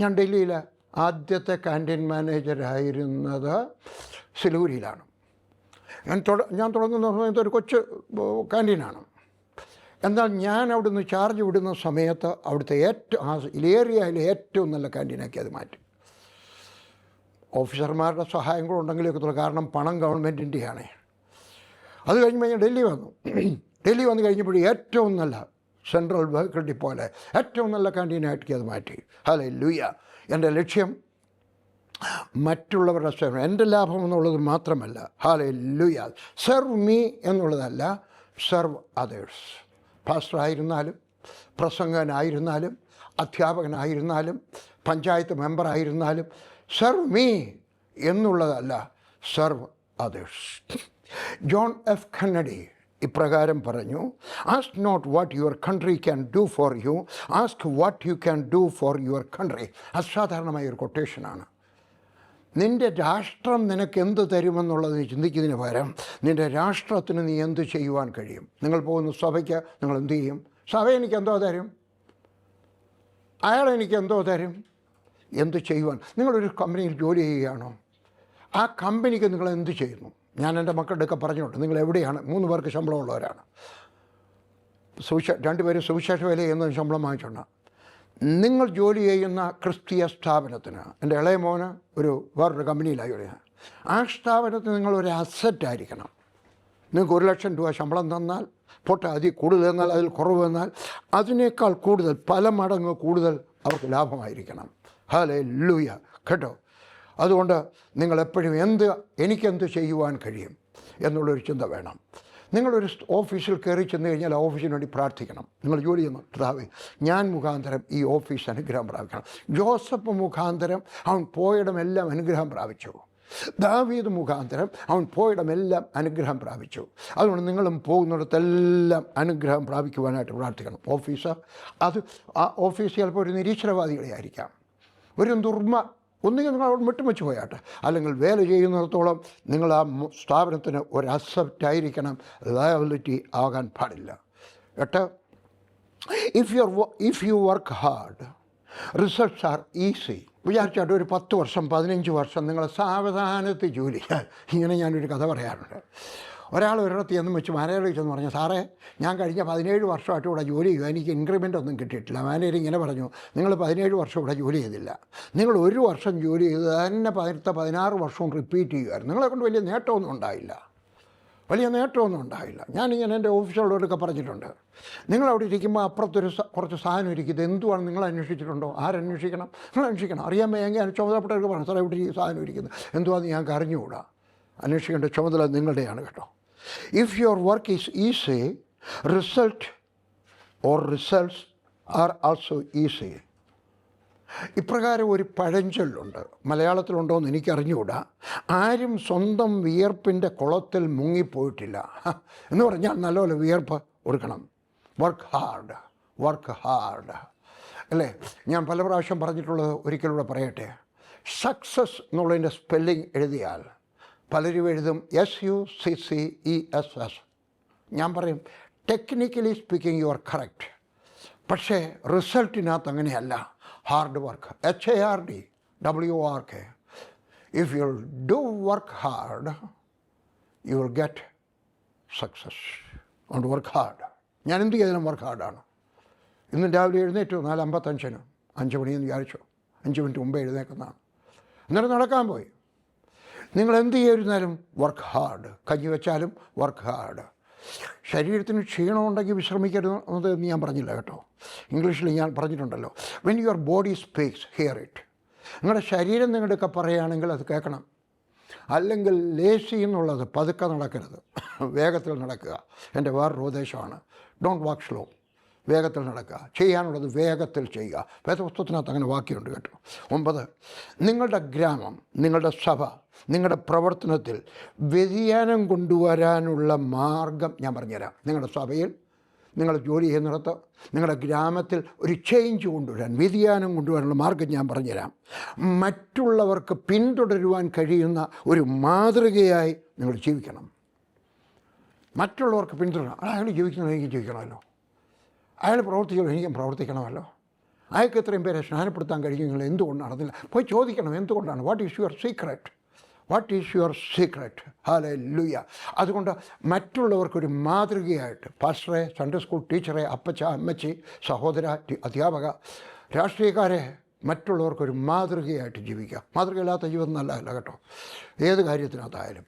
ഞാൻ ഡൽഹിയിൽ ആദ്യത്തെ ക്യാൻറ്റീൻ മാനേജരായിരുന്നത് സിലൂരിയിലാണ്. ഞാൻ തുടങ്ങുന്ന സമയത്ത് ഒരു കൊച്ചു ക്യാൻറ്റീനാണ്. എന്നാൽ ഞാൻ അവിടുന്ന് ചാർജ് വിടുന്ന സമയത്ത് അവിടുത്തെ ഏരിയയിലെ ഏറ്റവും നല്ല ക്യാൻറ്റീനാക്കി അത് മാറ്റി. ഓഫീസർമാരുടെ സഹായം കൂടെ ഉണ്ടെങ്കിലേ ഒക്കത്തുള്ളൂ, കാരണം പണം ഗവൺമെൻറ്റിൻ്റെയാണ്. അത് കഴിഞ്ഞ് ഞാൻ ഡൽഹി വന്നു കഴിഞ്ഞപ്പോൾ ഏറ്റവും നല്ല സെൻട്രൽ വെഹിക്കിൾ ഡിപ്പോയിലെ ഏറ്റവും നല്ല ക്യാൻറ്റീനായിട്ട് അത് മാറ്റി. ഹല്ലേലൂയ. എൻ്റെ ലക്ഷ്യം മറ്റുള്ളവരുടെ സേവനം, എൻ്റെ ലാഭം എന്നുള്ളത് മാത്രമല്ല. ഹല്ലേലൂയ. സെർവ് മീ എന്നുള്ളതല്ല, സെർവ് അതേഴ്സ്. പാസ്റ്ററായിരുന്നാലും, പ്രസംഗകനായിരുന്നാലും, അധ്യാപകനായിരുന്നാലും, പഞ്ചായത്ത് മെമ്പറായിരുന്നാലും, സെർവ് മീ എന്നുള്ളതല്ല, serve others. John F Kennedy ഇപ്രകാരം പറഞ്ഞു, ask not what your country can do for you, ask what you can do for your country. അസാധാരണമായ ഒരു കൊട്ടേഷനാണ്. നിൻ്റെ രാഷ്ട്രം നിനക്ക് എന്ത് തരുമെന്നുള്ളത് ചിന്തിക്കുന്നതിന് പകരം നിൻ്റെ രാഷ്ട്രത്തിന് നീ എന്ത് ചെയ്യുവാൻ കഴിയും. നിങ്ങൾ പോകുന്ന സഭയ്ക്ക് നിങ്ങൾ എന്ത് ചെയ്യും? സഭ എനിക്ക് എന്തോ തരും, അയാൾ എനിക്ക് എന്തോ തരും, എന്ത് ചെയ്യുവാൻ? നിങ്ങളൊരു കമ്പനിയിൽ ജോലി ചെയ്യുകയാണോ? ആ കമ്പനിക്ക് നിങ്ങൾ എന്ത് ചെയ്യുന്നു? ഞാൻ എൻ്റെ മക്കളുടെയൊക്കെ പറഞ്ഞിട്ടുണ്ട്, നിങ്ങൾ എവിടെയാണ്? 3 പേർക്ക് ശമ്പളമുള്ളവരാണ്. 2 പേര് സുവിശേഷ വേല ചെയ്യുന്നതിന് ശമ്പളം വാങ്ങിച്ചുണ്ട്. നിങ്ങൾ ജോലി ചെയ്യുന്ന ക്രിസ്തീയ സ്ഥാപനത്തിന്, എൻ്റെ ഇളയ മോന് വേറൊരു കമ്പനിയിലായി ജോലി ചെയ്യുന്നത്, ആ സ്ഥാപനത്തിന് നിങ്ങളൊരു അസറ്റായിരിക്കണം. നിങ്ങൾക്ക് 1,00,000 രൂപ ശമ്പളം തന്നാൽ, പോട്ടെ അതിൽ കൂടുതൽ തന്നാൽ, അതിൽ കുറവ് തന്നാൽ, അതിനേക്കാൾ കൂടുതൽ, പല മടങ്ങ് കൂടുതൽ അവർക്ക് ലാഭമായിരിക്കണം. ഹല്ലേലൂയ, കേട്ടോ? അതുകൊണ്ട് നിങ്ങളെപ്പോഴും എനിക്കെന്ത് ചെയ്യുവാൻ കഴിയും എന്നുള്ളൊരു ചിന്ത വേണം. നിങ്ങളൊരു ഓഫീസിൽ കയറി ചെന്ന് കഴിഞ്ഞാൽ ആ ഓഫീസിന് വേണ്ടി പ്രാർത്ഥിക്കണം. നിങ്ങൾ ജോലി ചെയ്യുന്നു, കർത്താവേ, ഞാൻ മുഖാന്തരം ഈ ഓഫീസ് അനുഗ്രഹം പ്രാപിക്കണം. ജോസഫ് മുഖാന്തരം അവൻ പോയിടമെല്ലാം അനുഗ്രഹം പ്രാപിച്ചു. ദാവീദ് മുഖാന്തരം അവൻ പോയിടമെല്ലാം അനുഗ്രഹം പ്രാപിച്ചു. അതുകൊണ്ട് നിങ്ങളും പോകുന്നിടത്തെല്ലാം അനുഗ്രഹം പ്രാപിക്കുവാനായിട്ട് പ്രാർത്ഥിക്കണം. ആ ഓഫീസ് ചിലപ്പോൾ ഒരു നിരീശ്വരവാദികളെ ആയിരിക്കാം, ഒരു ഒന്നുകിൽ നിങ്ങൾ അവിടെ വിട്ടുവെച്ച് പോയാട്ടെ, അല്ലെങ്കിൽ വേല ചെയ്യുന്നിടത്തോളം നിങ്ങൾ ആ സ്ഥാപനത്തിന് ഒരു അസറ്റായിരിക്കണം, ലയബിലിറ്റി ആകാൻ പാടില്ല. 8, if you work hard results are easy. വിചാരിച്ചായിട്ട് ഒരു 10 വർഷം 15 വർഷം നിങ്ങൾ സാവധാനത്തിൽ ജോലി. ഇങ്ങനെ ഞാനൊരു കഥ പറയാറുണ്ട്. ഒരാൾ ഒരിടത്ത് ചെന്ന് വെച്ച് മാനേജർ ചെന്ന് പറഞ്ഞു, സാറേ, ഞാൻ കഴിഞ്ഞ 17 വർഷമായിട്ട് ഇവിടെ ജോലി ചെയ്യുക, എനിക്ക് ഇൻക്രിമെൻ്റ് ഒന്നും കിട്ടിയിട്ടില്ല. മാനേജർ ഇങ്ങനെ പറഞ്ഞു, നിങ്ങൾ 17 വർഷം ഇവിടെ ജോലി ചെയ്തില്ല, നിങ്ങൾ 1 വർഷം ജോലി ചെയ്ത് തന്നെ 16 വർഷവും റിപ്പീറ്റ് ചെയ്യുമായിരുന്നു, നിങ്ങളെക്കൊണ്ട് വലിയ നേട്ടമൊന്നും ഉണ്ടായില്ല. ഞാനിങ്ങനെ എൻ്റെ ഓഫീസുള്ളവരൊക്കെ പറഞ്ഞിട്ടുണ്ട്, നിങ്ങളവിടെ ഇരിക്കുമ്പോൾ അപ്പുറത്തൊരു കുറച്ച് സാധനം ഇരിക്കുന്നത് എന്തുവാണ് നിങ്ങൾ അന്വേഷിച്ചിട്ടുണ്ടോ? ആരന്വേഷിക്കണം? നിങ്ങൾ അന്വേഷിക്കണം. അറിയാൻ വയ്യെങ്കിൽ ചുമതലപ്പെട്ടവർക്ക് പറഞ്ഞു, സാറേ, ഇവിടെ ഈ സാധനം ഇരിക്കുന്നത് എന്തുവാന്ന് ഞങ്ങൾക്ക് അറിഞ്ഞുകൂടാ. അന്വേഷിക്കേണ്ട ചുമതല നിങ്ങളുടെയാണ്, കേട്ടോ. If your work is easy, results are also easy. ഇപ്രകാരം ഒരു പഴഞ്ചൊല്ലുണ്ട്, മലയാളത്തിലുണ്ടോ എന്ന് എനിക്കറിഞ്ഞുകൂടാ. ആരും സ്വന്തം വിയർപ്പിൻ്റെ കുളത്തിൽ മുങ്ങിപ്പോയിട്ടില്ല എന്ന് പറഞ്ഞാൽ നല്ലപോലെ വിയർപ്പ് കൊടുക്കണം. വർക്ക് ഹാർഡ് അല്ലേ? ഞാൻ പല പ്രാവശ്യം പറഞ്ഞിട്ടുള്ളത് ഒരിക്കലൂടെ പറയട്ടെ. സക്സസ് എന്നുള്ളതിൻ്റെ സ്പെല്ലിംഗ് എഴുതിയാൽ പലരും എഴുതും SUCCESS. ഞാൻ പറയും, technically speaking you are correct, പക്ഷേ റിസൾട്ടിനകത്ത് അങ്ങനെയല്ല. Hard work, HARDWORK. If you do work hard you will get success. അതുകൊണ്ട് വർക്ക് ഹാർഡ്. ഞാൻ എന്ത് ചെയ്താലും വർക്ക് ഹാർഡാണ്. ഇന്ന് രാവിലെ എഴുന്നേറ്റു 4:55, 5 മണിയെന്ന് വിചാരിച്ചു, 5 മിനിറ്റ് മുമ്പേ എഴുന്നേക്കുന്നതാണ്. എന്നിട്ട് നടക്കാൻ പോയി. നിങ്ങൾ എന്ത് ചെയ്തിരുന്നാലും വർക്ക് ഹാർഡ്. കഞ്ഞി വെച്ചാലും വർക്ക് ഹാർഡ്. ശരീരത്തിന് ക്ഷീണമുണ്ടെങ്കിൽ വിശ്രമിക്കരുത് എന്ന് ഞാൻ പറഞ്ഞില്ല, കേട്ടോ. ഇംഗ്ലീഷിൽ ഞാൻ പറഞ്ഞിട്ടുണ്ടല്ലോ, when your body speaks here it. നിങ്ങളുടെ ശരീരം നിങ്ങളുടെയൊക്കെ പറയുകയാണെങ്കിൽ അത് കേൾക്കണം. അല്ലെങ്കിൽ ലേസി എന്നുള്ളത് പതുക്കെ നടക്കരുത്, വേഗത്തിൽ നടക്കുക. എൻ്റെ വേറൊരു ഉപദേശമാണ്, ഡോണ്ട് വാക്ക് സ്ലോ. വേഗത്തിൽ നടക്കുക, ചെയ്യാനുള്ളത് വേഗത്തിൽ ചെയ്യുക. വേദപുസ്തകത്തിനകത്ത് അങ്ങനെ വാക്യമുണ്ട്, കേട്ടോ. 9, നിങ്ങളുടെ ഗ്രാമം, നിങ്ങളുടെ സഭ, നിങ്ങളുടെ പ്രവർത്തനത്തിൽ വ്യതിയാനം കൊണ്ടുവരാനുള്ള മാർഗം ഞാൻ പറഞ്ഞുതരാം. നിങ്ങളുടെ സഭയിൽ, നിങ്ങൾ ജോലി ചെയ്യുന്നിടത്ത്, നിങ്ങളുടെ ഗ്രാമത്തിൽ ഒരു ചേഞ്ച് കൊണ്ടുവരാൻ, വ്യതിയാനം കൊണ്ടുവരാനുള്ള മാർഗം ഞാൻ പറഞ്ഞുതരാം. മറ്റുള്ളവർക്ക് പിന്തുടരുവാൻ കഴിയുന്ന ഒരു മാതൃകയായി നിങ്ങൾ ജീവിക്കണം. മറ്റുള്ളവർക്ക് പിന്തുടരണം. അയാൾ ജീവിക്കണം, എനിക്ക് ജീവിക്കണമല്ലോ. അയാൾ പ്രവർത്തിക്കണം, എനിക്കും പ്രവർത്തിക്കണമല്ലോ. അയാൾക്ക് എത്രയും പേരെ സ്നാനപ്പെടുത്താൻ കഴിയുമെങ്കിൽ എന്തുകൊണ്ട് നടന്നില്ല? പോയി ചോദിക്കണം, എന്തുകൊണ്ടാണ്? What is your secret? Hallelujah. അതുകൊണ്ട് മറ്റുള്ളവർക്കൊരു മാതൃകയായിട്ട്, പാസ്റ്ററെ, സൺഡേ സ്കൂൾ ടീച്ചറെ, അപ്പച്ച, അമ്മച്ചി, സഹോദര, അധ്യാപക, രാഷ്ട്രീയക്കാരെ, മറ്റുള്ളവർക്കൊരു മാതൃകയായിട്ട് ജീവിക്കുക. മാതൃകയില്ലാത്ത ജീവിതം നല്ലതല്ല, കേട്ടോ, ഏത് കാര്യത്തിനകത്തായാലും.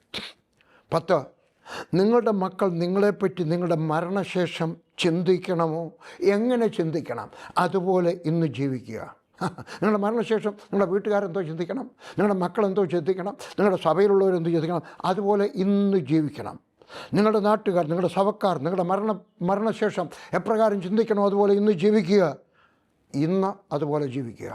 10, നിങ്ങളുടെ മക്കൾ നിങ്ങളെപ്പറ്റി നിങ്ങളുടെ മരണശേഷം ചിന്തിക്കണമോ? എങ്ങനെ ചിന്തിക്കണം? അതുപോലെ ഇന്ന് ജീവിക്കുക. നിങ്ങളുടെ മരണശേഷം നിങ്ങളുടെ വീട്ടുകാരെന്തോ ചിന്തിക്കണം, നിങ്ങളുടെ മക്കളെന്തോ ചിന്തിക്കണം, നിങ്ങളുടെ സഭയിലുള്ളവരെന്തോ ചിന്തിക്കണം, അതുപോലെ ഇന്ന് ജീവിക്കണം. നിങ്ങളുടെ നാട്ടുകാർ, നിങ്ങളുടെ സഭക്കാർ നിങ്ങളുടെ മരണശേഷം എപ്രകാരം ചിന്തിക്കണോ അതുപോലെ ഇന്ന് ജീവിക്കുക. ഇന്ന് അതുപോലെ ജീവിക്കുക.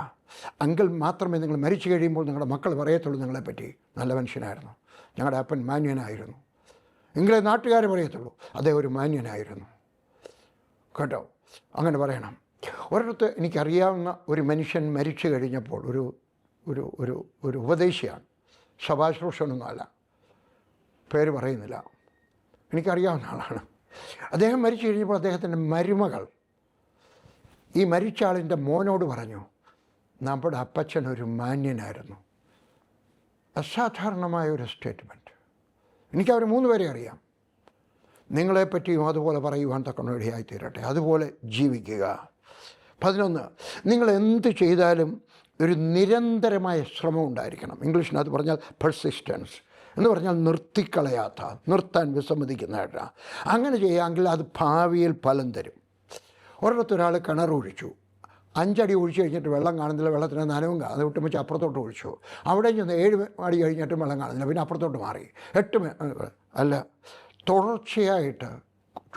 എങ്കിൽ മാത്രമേ നിങ്ങൾ മരിച്ചു കഴിയുമ്പോൾ നിങ്ങളുടെ മക്കൾ പറയത്തുള്ളൂ നിങ്ങളെപ്പറ്റി, നല്ല മനുഷ്യനായിരുന്നു, ഞങ്ങളുടെ അപ്പൻ മാന്യനായിരുന്നു. എങ്കിലേ നാട്ടുകാർ പറയത്തുള്ളൂ, അദ്ദേഹം ഒരു മാന്യനായിരുന്നു, കേട്ടോ. അങ്ങനെ പറയണം. ഒരിടത്ത് എനിക്കറിയാവുന്ന ഒരു മനുഷ്യൻ മരിച്ചു കഴിഞ്ഞപ്പോൾ, ഒരു ഒരു ഒരു ഒരു ഉപദേശിയാണ്, സഭാശുശ്രൂഷനൊന്നുമല്ല, പേര് പറയുന്നില്ല, എനിക്കറിയാവുന്ന ആളാണ്. അദ്ദേഹം മരിച്ചു കഴിഞ്ഞപ്പോൾ അദ്ദേഹത്തിൻ്റെ മരുമകൾ ഈ മരിച്ച ആളിൻ്റെ മോനോട് പറഞ്ഞു, നമ്മുടെ അപ്പച്ചൻ ഒരു മാന്യനായിരുന്നു. അസാധാരണമായ ഒരു സ്റ്റേറ്റ്മെൻറ്റ്. എനിക്കവർ 3 പേരെ അറിയാം. നിങ്ങളെപ്പറ്റിയും അതുപോലെ പറയുവാൻ തക്കണ ഇടയായിത്തീരട്ടെ. അതുപോലെ ജീവിക്കുക. 11, നിങ്ങൾ എന്ത് ചെയ്താലും ഒരു നിരന്തരമായ ശ്രമം ഉണ്ടായിരിക്കണം. ഇംഗ്ലീഷിനകത്ത് പറഞ്ഞാൽ പെർസിസ്റ്റൻസ് എന്ന് പറഞ്ഞാൽ നിർത്തിക്കളയാത്ത, നിർത്താൻ വിസമ്മതിക്കുന്നതായിട്ടാ. അങ്ങനെ ചെയ്യാമെങ്കിൽ അത് ഭാവിയിൽ ഫലം തരും. ഒരിടത്തൊരാൾ കിണറൊഴിച്ചു, 5 അടി ഒഴിച്ച് കഴിഞ്ഞിട്ട് വെള്ളം കാണുന്നില്ല, വെള്ളത്തിന് നനവും അത് വിട്ട് വെച്ച് അപ്പുറത്തോട്ട് ഒഴിച്ചു. അവിടെ ചെന്ന് 7 അടി കഴിഞ്ഞിട്ടും വെള്ളം കാണുന്നില്ല, പിന്നെ അപ്പുറത്തോട്ട് മാറി. 8 അല്ല, തുടർച്ചയായിട്ട്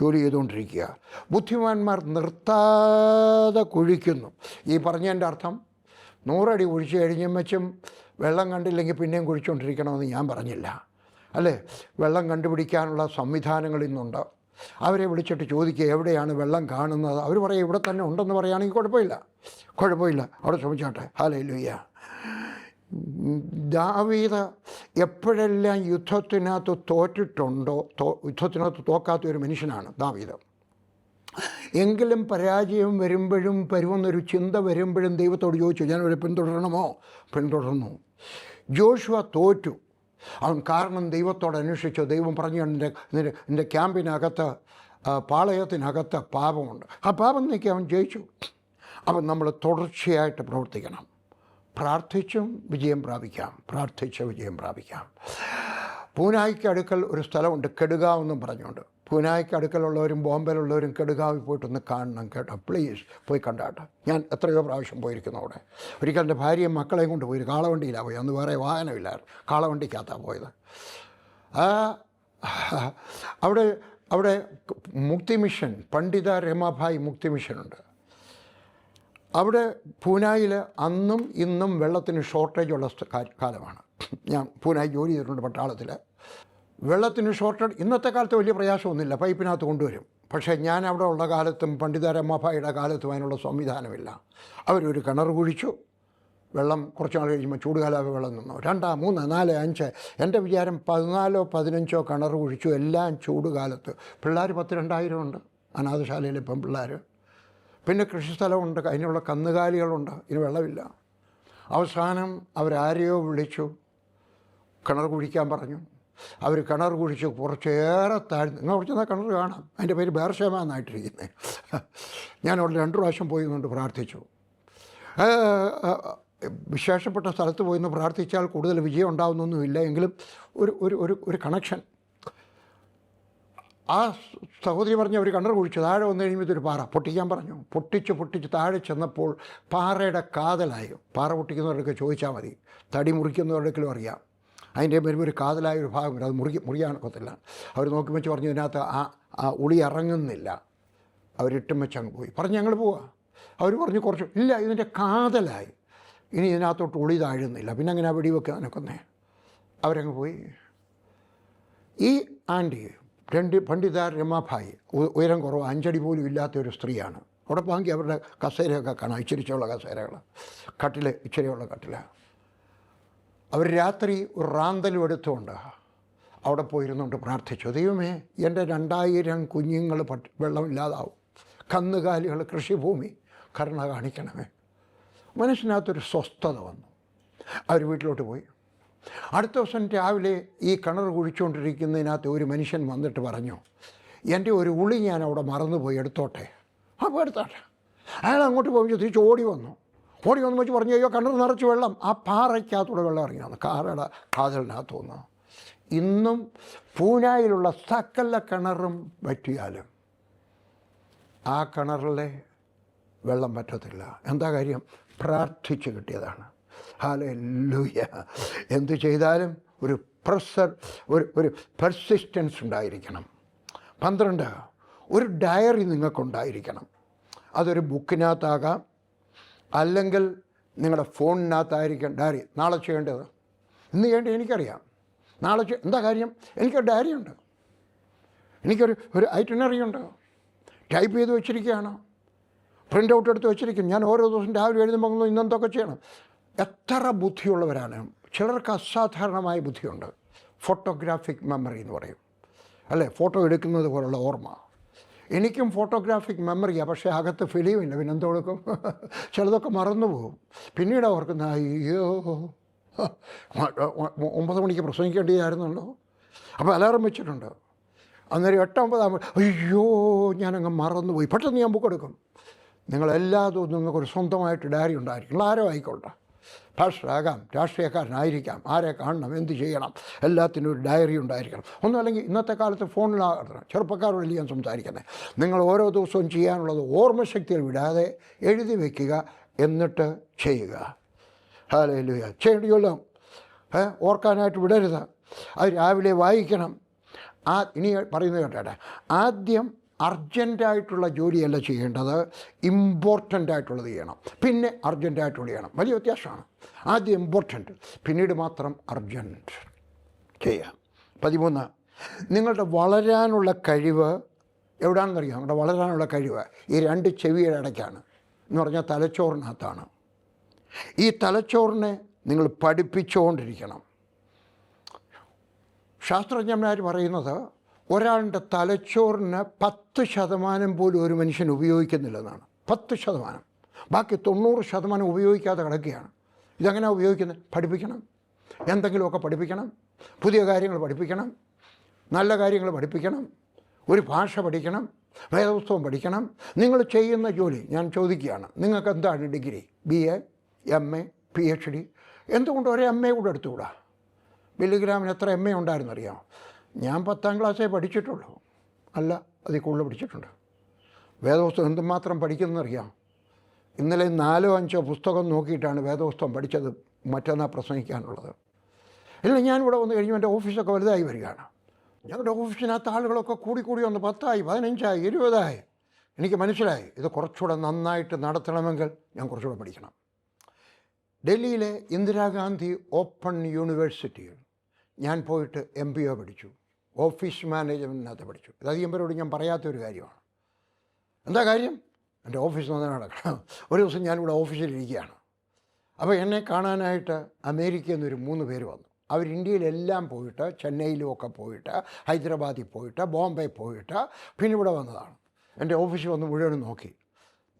ജോലി ചെയ്തുകൊണ്ടിരിക്കുക. ബുദ്ധിമാന്മാർ നിർത്താതെ കുഴിക്കുന്നു. ഈ പറഞ്ഞതിൻ്റെ അർത്ഥം 100 അടി ഒഴിച്ച് കഴിഞ്ഞും വെച്ചും വെള്ളം കണ്ടില്ലെങ്കിൽ പിന്നെയും കുഴിച്ചുകൊണ്ടിരിക്കണമെന്ന് ഞാൻ പറഞ്ഞില്ല, അല്ലേ? വെള്ളം കണ്ടുപിടിക്കാനുള്ള സംവിധാനങ്ങൾ ഇന്നുണ്ട്. അവരെ വിളിച്ചിട്ട് ചോദിക്കുക, എവിടെയാണ് വെള്ളം കാണുന്നത്? അവർ പറയും ഇവിടെ തന്നെ ഉണ്ടെന്ന് പറയുകയാണെങ്കിൽ കുഴപ്പമില്ല, അവിടെ ശ്രമിച്ചോട്ടെ. ഹല്ലേലൂയ. ദാവീദ് എപ്പോഴെല്ലാം യുദ്ധത്തിനകത്ത് തോറ്റിട്ടുണ്ടോ, യുദ്ധത്തിനകത്ത് തോക്കാത്ത ഒരു മനുഷ്യനാണ് ദാവീദ്. എങ്കിലും പരാജയം വരുമെന്നൊരു ചിന്ത വരുമ്പോഴും ദൈവത്തോട് ചോദിച്ചു, ഞാനവരെ പിന്തുടർന്നു. ജോഷുവ തോറ്റു. അവൻ കാരണം ദൈവത്തോട് അന്വേഷിച്ചു. ദൈവം പറഞ്ഞു, എൻ്റെ ക്യാമ്പിനകത്ത്, പാളയത്തിനകത്ത് പാപമുണ്ട്. ആ പാപം നീക്കി അവൻ ജയിച്ചു. അപ്പം നമ്മൾ തുടർച്ചയായിട്ട് പ്രവർത്തിക്കണം. പ്രാർത്ഥിച്ചും വിജയം പ്രാപിക്കാം. പൂനായ്ക്ക് അടുക്കൽ ഒരു സ്ഥലമുണ്ട്, കെടുകാവ് എന്നും പറഞ്ഞുകൊണ്ട്. പൂനായ്ക്ക് അടുക്കലുള്ളവരും ബോംബെയിലുള്ളവരും കെടുകാവിൽ പോയിട്ടൊന്ന് കാണണം കേട്ടോ, പ്ലീസ് പോയി കണ്ടാട്ടെ. ഞാൻ എത്രയോ പ്രാവശ്യം പോയിരിക്കുന്നു അവിടെ. ഒരിക്കൽ എൻ്റെ ഭാര്യയും മക്കളെയും കൊണ്ട് പോയി, കാളവണ്ടിയിലാണ് പോയി. അന്ന് വേറെ വാഹനമില്ലായിരുന്നു, കാളവണ്ടിക്കകത്താണ് പോയത്. അവിടെ മുക്തി മിഷൻ, പണ്ഡിത രമാഭായി മുക്തി മിഷനുണ്ട്. അവിടെ പൂനായിൽ അന്നും ഇന്നും വെള്ളത്തിന് ഷോർട്ടേജുള്ള കാലമാണ്. ഞാൻ പൂനായി ജോലി ചെയ്തിട്ടുണ്ട് പട്ടാളത്തിൽ. വെള്ളത്തിന് ഷോർട്ടേജ് ഇന്നത്തെ കാലത്ത് വലിയ പ്രയാസമൊന്നുമില്ല, പൈപ്പിനകത്ത് കൊണ്ടുവരും. പക്ഷേ ഞാൻ അവിടെ ഉള്ള കാലത്തും പണ്ഡിത രമാഭായിയുടെ കാലത്തും അതിനുള്ള സംവിധാനമില്ല. അവരൊരു കിണർ കുഴിച്ചു, വെള്ളം കുറച്ച് നാൾ കഴിയുമ്പോൾ ചൂടുകാലാവ് വെള്ളം നിന്നു. 2, 3, 4, 5 എൻ്റെ വിചാരം 14 15 കിണർ കുഴിച്ചു, എല്ലാം ചൂടുകാലത്ത്. പിള്ളേർ 10-2000 ഉണ്ട് അനാഥശാലയിൽ ഇപ്പം പിള്ളേർ. പിന്നെ കൃഷിസ്ഥലമുണ്ട്, അതിനുള്ള കന്നുകാലികളുണ്ട്, ഇനി വെള്ളമില്ല. അവസാനം അവരാരെയോ വിളിച്ചു, കിണർ കുഴിക്കാൻ പറഞ്ഞു. അവർ കിണർ കുഴിച്ച് കുറച്ചേറെ താഴ്ന്നു. നിങ്ങൾ കുറച്ച് എന്നാൽ കിണർ കാണാം, അതിൻ്റെ പേര് ബേർഷേമ എന്നായിട്ടിരിക്കുന്നത്. ഞാൻ അവിടെ 2 പ്രാവശ്യം പോയി കൊണ്ട് പ്രാർത്ഥിച്ചു. വിശേഷപ്പെട്ട സ്ഥലത്ത് പോയി നിന്ന് പ്രാർത്ഥിച്ചാൽ കൂടുതൽ വിജയം ഉണ്ടാകുന്നൊന്നുമില്ല, എങ്കിലും ഒരു കണക്ഷൻ. ആ സഹോദരി പറഞ്ഞ് അവർ കിണർ കുഴിച്ചു, താഴെ വന്നു കഴിയുമ്പോൾ ഇതൊരു പാറ പൊട്ടിക്കാൻ പറഞ്ഞു. പൊട്ടിച്ച് താഴെ ചെന്നപ്പോൾ പാറയുടെ കാതലായി. പാറ പൊട്ടിക്കുന്നവരൊക്കെ ചോദിച്ചാൽ മതി, തടി മുറിക്കുന്നവരുടെക്കെങ്കിലും അറിയാം. അതിൻ്റെ വരുമ്പോൾ ഒരു കാതലായ ഒരു ഭാഗം വരും, അത് മുറിക്കാൻ ഒക്കത്തില്ല. അവർ നോക്കി വെച്ച് പറഞ്ഞു, ഇതിനകത്ത് ആ ഉളി ഇറങ്ങുന്നില്ല. അവരിട്ടും വെച്ച് അങ്ങ് പോയി. പറഞ്ഞ് ഞങ്ങൾ പോവാം. അവർ പറഞ്ഞു കുറച്ച് ഇല്ല, ഇതിൻ്റെ കാതലായി, ഇനി ഇതിനകത്തോട്ട് ഉളി താഴുന്നില്ല, പിന്നെ അങ്ങനെ ആ വെടിവെക്കുക നിനക്കൊന്നേ. അവരങ്ങ് പോയി. ഈ ആൻറ്റി പണ്ഡിത രമാഭായി ഉയരം കുറവ്, 5 അടി പോലും ഇല്ലാത്തൊരു സ്ത്രീയാണ്. അവിടെ പാങ്കി അവരുടെ കസേരയൊക്കെ കാണാം, ഇച്ചിരിച്ചുള്ള കസേരകൾ, ഇച്ചിരിയുള്ള കട്ടില. അവർ രാത്രി ഒരു റാന്തലും എടുത്തുകൊണ്ട് അവിടെ പോയിരുന്നുകൊണ്ട് പ്രാർത്ഥിച്ചു, ദൈവമേ എൻ്റെ 2000 കുഞ്ഞുങ്ങൾ വെള്ളമില്ലാതാവും, കന്നുകാലികൾ, കൃഷിഭൂമി, കരുണ കാണിക്കണമേ. മനസ്സിനകത്തൊരു സ്വസ്ഥത വന്നു. അവർ വീട്ടിലോട്ട് പോയി. അടുത്ത ദിവസം രാവിലെ ഈ കിണർ കുഴിച്ചുകൊണ്ടിരിക്കുന്നതിനകത്ത് ഒരു മനുഷ്യൻ വന്നിട്ട് പറഞ്ഞു, എൻ്റെ ഒരു ഉളി ഞാൻ അവിടെ മറന്നുപോയി, എടുത്തോട്ടെ. അപ്പോൾ എടുത്തോട്ടെ. അയാൾ അങ്ങോട്ട് പോയി തിരിച്ച് ഓടി വന്നു വെച്ച് പറഞ്ഞു, അയ്യോ കിണർ നിറച്ച് വെള്ളം. ആ പാറയ്ക്കകത്തൂടെ വെള്ളം ഇറങ്ങി വന്നു, കാറയുടെ കാതലിനകത്ത് വന്നു. ഇന്നും പൂനായിലുള്ള സകല കിണറും വറ്റിയാലും ആ കിണറിലെ വെള്ളം പറ്റത്തില്ല. എന്താ കാര്യം? പ്രാർത്ഥിച്ച് കിട്ടിയതാണ്. ഹല്ലേലൂയ. എന്തു ചെയ്താലും ഒരു പെർസിസ്റ്റൻസ് ഉണ്ടായിരിക്കണം. 12, ഒരു ഡയറി നിങ്ങൾക്കുണ്ടായിരിക്കണം. അതൊരു ബുക്കിനകത്താകാം, അല്ലെങ്കിൽ നിങ്ങളുടെ ഫോണിനകത്തായിരിക്കാം ഡയറി. നാളെ ചെയ്യേണ്ടത് ഇന്ന് ചെയ്യേണ്ടത് എനിക്കറിയാം, നാളെ എന്താ കാര്യം? എനിക്കൊരു ഡയറി ഉണ്ട്, എനിക്കൊരു ഐറ്റിനറി ഉണ്ട്, ടൈപ്പ് ചെയ്ത് വെച്ചിരിക്കുകയാണ്, പ്രിൻ്റ് ഔട്ട് എടുത്ത് വെച്ചിരിക്കും. ഞാൻ ഓരോ ദിവസം രാവിലെ എഴുതുമ്പോൾ ഇന്നെന്തൊക്കെ ചെയ്യണം. എത്ര ബുദ്ധിയുള്ളവരാണ്. ചിലർക്ക് അസാധാരണമായ ബുദ്ധിയുണ്ട്, ഫോട്ടോഗ്രാഫിക് മെമ്മറി എന്ന് പറയും, അല്ലേ? ഫോട്ടോ എടുക്കുന്നത് പോലുള്ള ഓർമ്മ. എനിക്കും ഫോട്ടോഗ്രാഫിക് മെമ്മറിയാണ്, പക്ഷേ അകത്ത് ഫിലിമില്ല. പിന്നെ എന്ത് കൊടുക്കും? ചിലതൊക്കെ മറന്നു പോകും. പിന്നീട് ഓർക്കുന്ന അയ്യോ 9 മണിക്ക് പ്രസംഗിക്കേണ്ടതായിരുന്നല്ലോ. അപ്പോൾ അലാറം വെച്ചിട്ടുണ്ട്. അന്നേരം 8:50 അയ്യോ ഞാനങ്ങ് മറന്നുപോയി. പെട്ടെന്ന് ഞാൻ ബുക്ക് എടുക്കും. നിങ്ങളെല്ലാ ദിവസവും നിങ്ങൾക്കൊരു സ്വന്തമായിട്ട് ഡയറി ഉണ്ടായിരിക്കണം. ആരോ ആയിക്കോട്ടെ, പാസ്റ്ററാകാം, രാഷ്ട്രീയക്കാരനായിരിക്കാം, ആരെ കാണണം, എന്ത് ചെയ്യണം, എല്ലാത്തിനും ഒരു ഡയറി ഉണ്ടായിരിക്കണം. ഒന്നും അല്ലെങ്കിൽ ഇന്നത്തെ കാലത്ത് ഫോണിലാകണം. ചെറുപ്പക്കാരോടല്ല ഞാൻ സംസാരിക്കുന്നത്. നിങ്ങൾ ഓരോ ദിവസവും ചെയ്യാനുള്ളത് ഓർമ്മശക്തിയിൽ വിടാതെ എഴുതി വയ്ക്കുക, എന്നിട്ട് ചെയ്യുക. ഹല്ലേലൂയ. ചെയ്യണമല്ലോ, ഓർക്കാനായിട്ട് വിടരുത്. അത് രാവിലെ വായിക്കണം. ഇനി പറയുന്നത് കേട്ടെ, ആദ്യം അർജൻറ്റായിട്ടുള്ള ജോലിയല്ല ചെയ്യേണ്ടത്, ഇമ്പോർട്ടൻ്റ് ആയിട്ടുള്ളത് ചെയ്യണം, പിന്നെ അർജൻറ്റായിട്ടുള്ള ചെയ്യണം. വലിയ വ്യത്യാസമാണ്. ആദ്യം ഇമ്പോർട്ടൻ്റ്, പിന്നീട് മാത്രം അർജൻറ്റ് ചെയ്യാം. 13, നിങ്ങളുടെ വളരാനുള്ള കഴിവ് എവിടെയാണെന്നറിയാം? നിങ്ങളുടെ വളരാനുള്ള കഴിവ് ഈ 2 ചെവിയുടെ ഇടയ്ക്കാണ്, എന്ന് പറഞ്ഞാൽ തലച്ചോറിനകത്താണ്. ഈ തലച്ചോറിനെ നിങ്ങൾ പഠിപ്പിച്ചുകൊണ്ടിരിക്കണം. ശാസ്ത്രജ്ഞന്മാർ പറയുന്നത് ഒരാളുടെ തലച്ചോറിന് 10% പോലും ഒരു മനുഷ്യൻ ഉപയോഗിക്കുന്നില്ലെന്നാണ്. 10%. ബാക്കി 90% ഉപയോഗിക്കാതെ കിടക്കുകയാണ്. ഇതെങ്ങനെ ഉപയോഗിക്കുന്നത്? പഠിപ്പിക്കണം. എന്തെങ്കിലുമൊക്കെ പഠിപ്പിക്കണം. പുതിയ കാര്യങ്ങൾ പഠിപ്പിക്കണം. നല്ല കാര്യങ്ങൾ പഠിപ്പിക്കണം. ഒരു ഭാഷ പഠിക്കണം. വേദപുസ്തകം പഠിക്കണം. നിങ്ങൾ ചെയ്യുന്ന ജോലി ഞാൻ ചോദിക്കുകയാണ്, നിങ്ങൾക്ക് എന്താണ് ഡിഗ്രി? BA, MA, PhD. എന്തുകൊണ്ട് ഒരു MA കൂടെ എടുത്തുകൂടാ? ബില്ലിഗ്രാമിന് എത്ര MA ഉണ്ടായിരുന്നറിയാം? ഞാൻ 10ാം ക്ലാസ്സേ പഠിച്ചിട്ടുള്ളൂ. അല്ല, അതിൽ കൂടുതൽ പഠിച്ചിട്ടുണ്ട്. വേദപുസ്തകം എന്തുമാത്രം പഠിക്കുന്നതെന്നറിയാം? ഇന്നലെ 4-5 പുസ്തകം നോക്കിയിട്ടാണ് വേദപുസ്തകം പഠിച്ചത് മറ്റന്നാൾ പ്രസംഗിക്കാനുള്ളത്. ഇല്ല, ഞാനിവിടെ വന്നു കഴിഞ്ഞു എൻ്റെ ഓഫീസൊക്കെ വലുതായി വരികയാണ്. ഞങ്ങളുടെ ഓഫീസിനകത്ത് ആളുകളൊക്കെ കൂടി വന്ന് 10ആയി, 15ആയി, 20ആയി. എനിക്ക് മനസ്സിലായി ഇത് കുറച്ചുകൂടെ നന്നായിട്ട് നടത്തണമെങ്കിൽ ഞാൻ കുറച്ചുകൂടെ പഠിക്കണം. ഡൽഹിയിലെ ഇന്ദിരാഗാന്ധി ഓപ്പൺ യൂണിവേഴ്സിറ്റിയിൽ ഞാൻ പോയിട്ട് MBA പഠിച്ചു. ഓഫീസ് മാനേജ്മെൻറ്റിനകത്ത് പഠിച്ചു. ഇത് അധികം പേരോട് ഞാൻ പറയാത്തൊരു കാര്യമാണ്. എന്താ കാര്യം? എൻ്റെ ഓഫീസ് നന്നായി നടക്കണം. ഒരു ദിവസം ഞാനിവിടെ ഓഫീസിലിരിക്കുകയാണ്. അപ്പോൾ എന്നെ കാണാനായിട്ട് അമേരിക്കയിൽ നിന്നൊരു 3 പേര് വന്നു. അവർ ഇന്ത്യയിലെല്ലാം പോയിട്ട്, ചെന്നൈയിലുമൊക്കെ പോയിട്ട്, ഹൈദരാബാദിൽ പോയിട്ട്, ബോംബെ പോയിട്ട്, പിന്നെ ഇവിടെ വന്നതാണ്. എൻ്റെ ഓഫീസിൽ വന്ന് മുഴുവനും നോക്കി.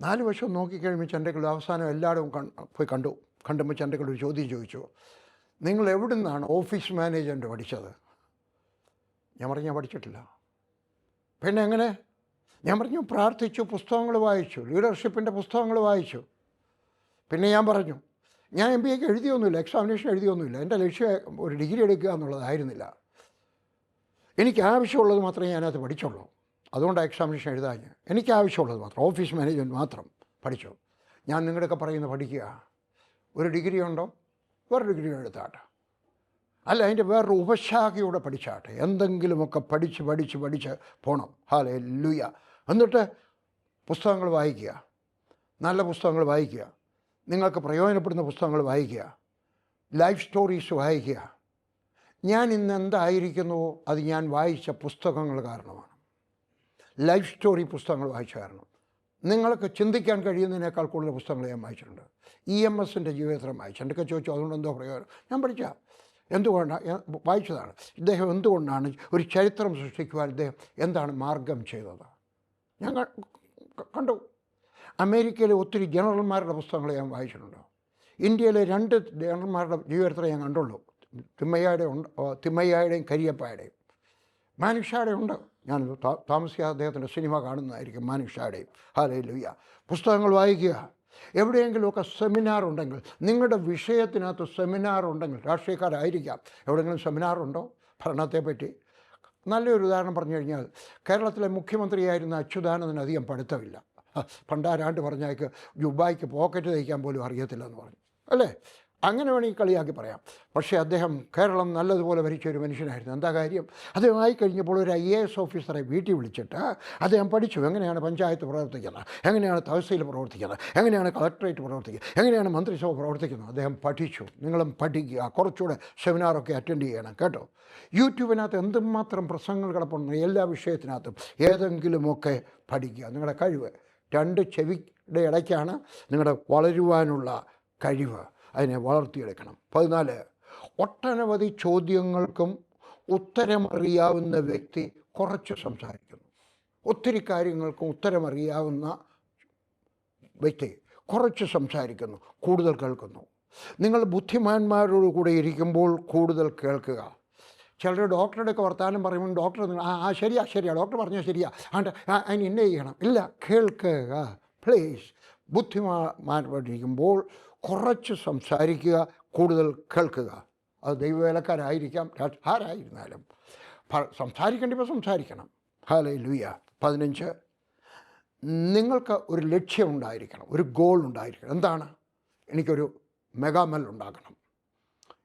4 വർഷം നോക്കിക്കഴിയുമ്പോൾ ചണ്ടകൾ അവസാനം എല്ലായിടവും പോയി കണ്ടുമ്പോൾ ചണ്ടകൾ ഒരു ചോദ്യം ചോദിച്ചു, നിങ്ങൾ എവിടെ നിന്നാണ് ഓഫീസ് മാനേജ്മെൻറ്റ് പഠിച്ചത്? ഞാൻ പറഞ്ഞു, ഞാൻ പഠിച്ചിട്ടില്ല. പിന്നെ എങ്ങനെ? ഞാൻ പറഞ്ഞു, പ്രാർത്ഥിച്ചു, പുസ്തകങ്ങൾ വായിച്ചു, ലീഡർഷിപ്പിൻ്റെ പുസ്തകങ്ങൾ വായിച്ചു. പിന്നെ ഞാൻ പറഞ്ഞു, ഞാൻ MBAക്ക് എഴുതിയൊന്നുമില്ല, എക്സാമിനേഷൻ എഴുതിയൊന്നുമില്ല. എൻ്റെ ലക്ഷ്യം ഒരു ഡിഗ്രി എടുക്കുക എന്നുള്ളതായിരുന്നില്ല. എനിക്ക് ആവശ്യമുള്ളത് മാത്രമേ ഞാനത് പഠിച്ചുള്ളൂ. അതുകൊണ്ടാണ് എക്സാമിനേഷൻ എഴുതാൻ. എനിക്ക് ആവശ്യമുള്ളത് മാത്രം, ഓഫീസ് മാനേജ്മെൻറ്റ് മാത്രം പഠിച്ചു. ഞാൻ നിങ്ങളുടെയൊക്കെ പറയുന്നത് പഠിക്കുക. ഒരു ഡിഗ്രി ഉണ്ടോ? വേറെ ഡിഗ്രി എടുത്താട്ടെ, അല്ല അതിൻ്റെ വേറൊരു ഉപശാഖയോടെ പഠിച്ചാട്ടെ. എന്തെങ്കിലുമൊക്കെ പഠിച്ച് പോകണം. ഹല്ലേലൂയ. എന്നിട്ട് പുസ്തകങ്ങൾ വായിക്കുക, നല്ല പുസ്തകങ്ങൾ വായിക്കുക, നിങ്ങൾക്ക് പ്രയോജനപ്പെടുന്ന പുസ്തകങ്ങൾ വായിക്കുക, ലൈഫ് സ്റ്റോറീസ് വായിക്കുക. ഞാൻ ഇന്ന് എന്തായിരിക്കുന്നുവോ അത് ഞാൻ വായിച്ച പുസ്തകങ്ങൾ കാരണമാണ്. ലൈഫ് സ്റ്റോറി പുസ്തകങ്ങൾ വായിച്ച കാരണം. നിങ്ങൾക്ക് ചിന്തിക്കാൻ കഴിയുന്നതിനേക്കാൾ കൂടുതൽ പുസ്തകങ്ങൾ ഞാൻ വായിച്ചിട്ടുണ്ട്. EMSൻ്റെ ജീവിതത്തിലും വായിച്ചു. എന്തൊക്കെ ചോദിച്ചു, അതുകൊണ്ട് എന്തോ പ്രയോജനം? ഞാൻ പഠിച്ച എന്തുകൊണ്ടാണ് വായിച്ചതാണ്. ഇദ്ദേഹം എന്തുകൊണ്ടാണ് ഒരു ചരിത്രം സൃഷ്ടിക്കുവാൻ ഇദ്ദേഹം എന്താണ് മാർഗം ചെയ്തത് ഞാൻ കണ്ടു. അമേരിക്കയിലെ ഒത്തിരി ജനറൽമാരുടെ പുസ്തകങ്ങൾ ഞാൻ വായിച്ചിട്ടുണ്ട്. ഇന്ത്യയിലെ 2 ജനറൽമാരുടെ ജീവിതത്തിൽ ഞാൻ കണ്ടുള്ളൂ. തിമ്മയ്യയുടെയും കരിയപ്പായുടെയും. മാനുഷായുടെ ഉണ്ട്. ഞാൻ താമസിയാതെ അദ്ദേഹത്തിൻ്റെ സിനിമ കാണുന്നതായിരിക്കും, മാനുഷായുടെയും. ഹല്ലേലൂയ. പുസ്തകങ്ങൾ വായിക്കുക. എവിടെയെങ്കിലുമൊക്കെ സെമിനാർ ഉണ്ടെങ്കിൽ, നിങ്ങളുടെ വിഷയത്തിനകത്ത് സെമിനാർ ഉണ്ടെങ്കിൽ, രാഷ്ട്രീയക്കാരായിരിക്കാം, എവിടെയെങ്കിലും സെമിനാറുണ്ടോ ഭരണത്തെപ്പറ്റി? നല്ലൊരു ഉദാഹരണം പറഞ്ഞു കഴിഞ്ഞാൽ, കേരളത്തിലെ മുഖ്യമന്ത്രിയായിരുന്ന അച്യുതാനന്ദന് അധികം പഠിത്തമില്ല. പണ്ടാരാണ്ട് പറഞ്ഞേക്ക് ദുബായിക്ക് പോക്കറ്റ് തയ്ക്കാൻ പോലും അറിയത്തില്ലെന്ന് പറഞ്ഞു, അല്ലേ? അങ്ങനെ വേണമെങ്കിൽ കളിയാക്കി പറയാം. പക്ഷേ അദ്ദേഹം കേരളം നല്ലതുപോലെ ഭരിച്ച ഒരു മനുഷ്യനായിരുന്നു. എന്താ കാര്യം? അദ്ദേഹം ആയിക്കഴിഞ്ഞപ്പോൾ ഒരു IAS ഓഫീസറെ വീട്ടിൽ വിളിച്ചിട്ട് അദ്ദേഹം പഠിച്ചു എങ്ങനെയാണ് പഞ്ചായത്ത് പ്രവർത്തിക്കുന്നത്, എങ്ങനെയാണ് തഹസീൽ പ്രവർത്തിക്കുന്നത്, എങ്ങനെയാണ് കളക്ടറേറ്റ് പ്രവർത്തിക്കുന്നത്, എങ്ങനെയാണ് മന്ത്രിസഭ പ്രവർത്തിക്കുന്നത്. അദ്ദേഹം പഠിച്ചു. നിങ്ങളും പഠിക്കുക, കുറച്ചുകൂടെ സെമിനാറൊക്കെ അറ്റൻഡ് ചെയ്യണം കേട്ടോ. യൂട്യൂബിനകത്ത് എന്തുമാത്രം പ്രസംഗങ്ങൾ കിടപ്പുണ്ട്. എല്ലാ വിഷയത്തിനകത്തും ഏതെങ്കിലുമൊക്കെ പഠിക്കുക. നിങ്ങളുടെ കഴിവ് 2 ചെവിയുടെ ഇടയ്ക്കാണ് നിങ്ങളുടെ വളരുവാനുള്ള കഴിവ്. അതിനെ വളർത്തിയെടുക്കണം. 14, ഒട്ടനവധി ചോദ്യങ്ങൾക്കും ഉത്തരമറിയാവുന്ന വ്യക്തി കുറച്ച് സംസാരിക്കുന്നു. ഒത്തിരി കാര്യങ്ങൾക്കും ഉത്തരമറിയാവുന്ന വ്യക്തി കുറച്ച് സംസാരിക്കുന്നു, കൂടുതൽ കേൾക്കുന്നു. നിങ്ങൾ ബുദ്ധിമാന്മാരോട് കൂടെ ഇരിക്കുമ്പോൾ കൂടുതൽ കേൾക്കുക. ചിലർ ഡോക്ടറുടെയൊക്കെ വർത്താനം പറയുമ്പോൾ ഡോക്ടർ ശരിയാ ഡോക്ടർ പറഞ്ഞാൽ ശരിയാ, അതിന് ഇന്ന ചെയ്യണം. ഇല്ല, കേൾക്കുക പ്ലീസ്. ബുദ്ധിമാന്മാരോടിരിക്കുമ്പോൾ കുറച്ച് സംസാരിക്കുക, കൂടുതൽ കേൾക്കുക. അത് ദൈവവേലക്കാരായിരിക്കാം, ആരായിരുന്നാലും സംസാരിക്കേണ്ടപ്പോൾ സംസാരിക്കണം. ഹല്ലേലൂയ. 15, നിങ്ങൾക്ക് ഒരു ലക്ഷ്യം ഉണ്ടായിരിക്കണം, ഒരു ഗോൾ ഉണ്ടായിരിക്കണം. എന്താണ്? എനിക്കൊരു മെഗാമെൽ ഉണ്ടാക്കണം,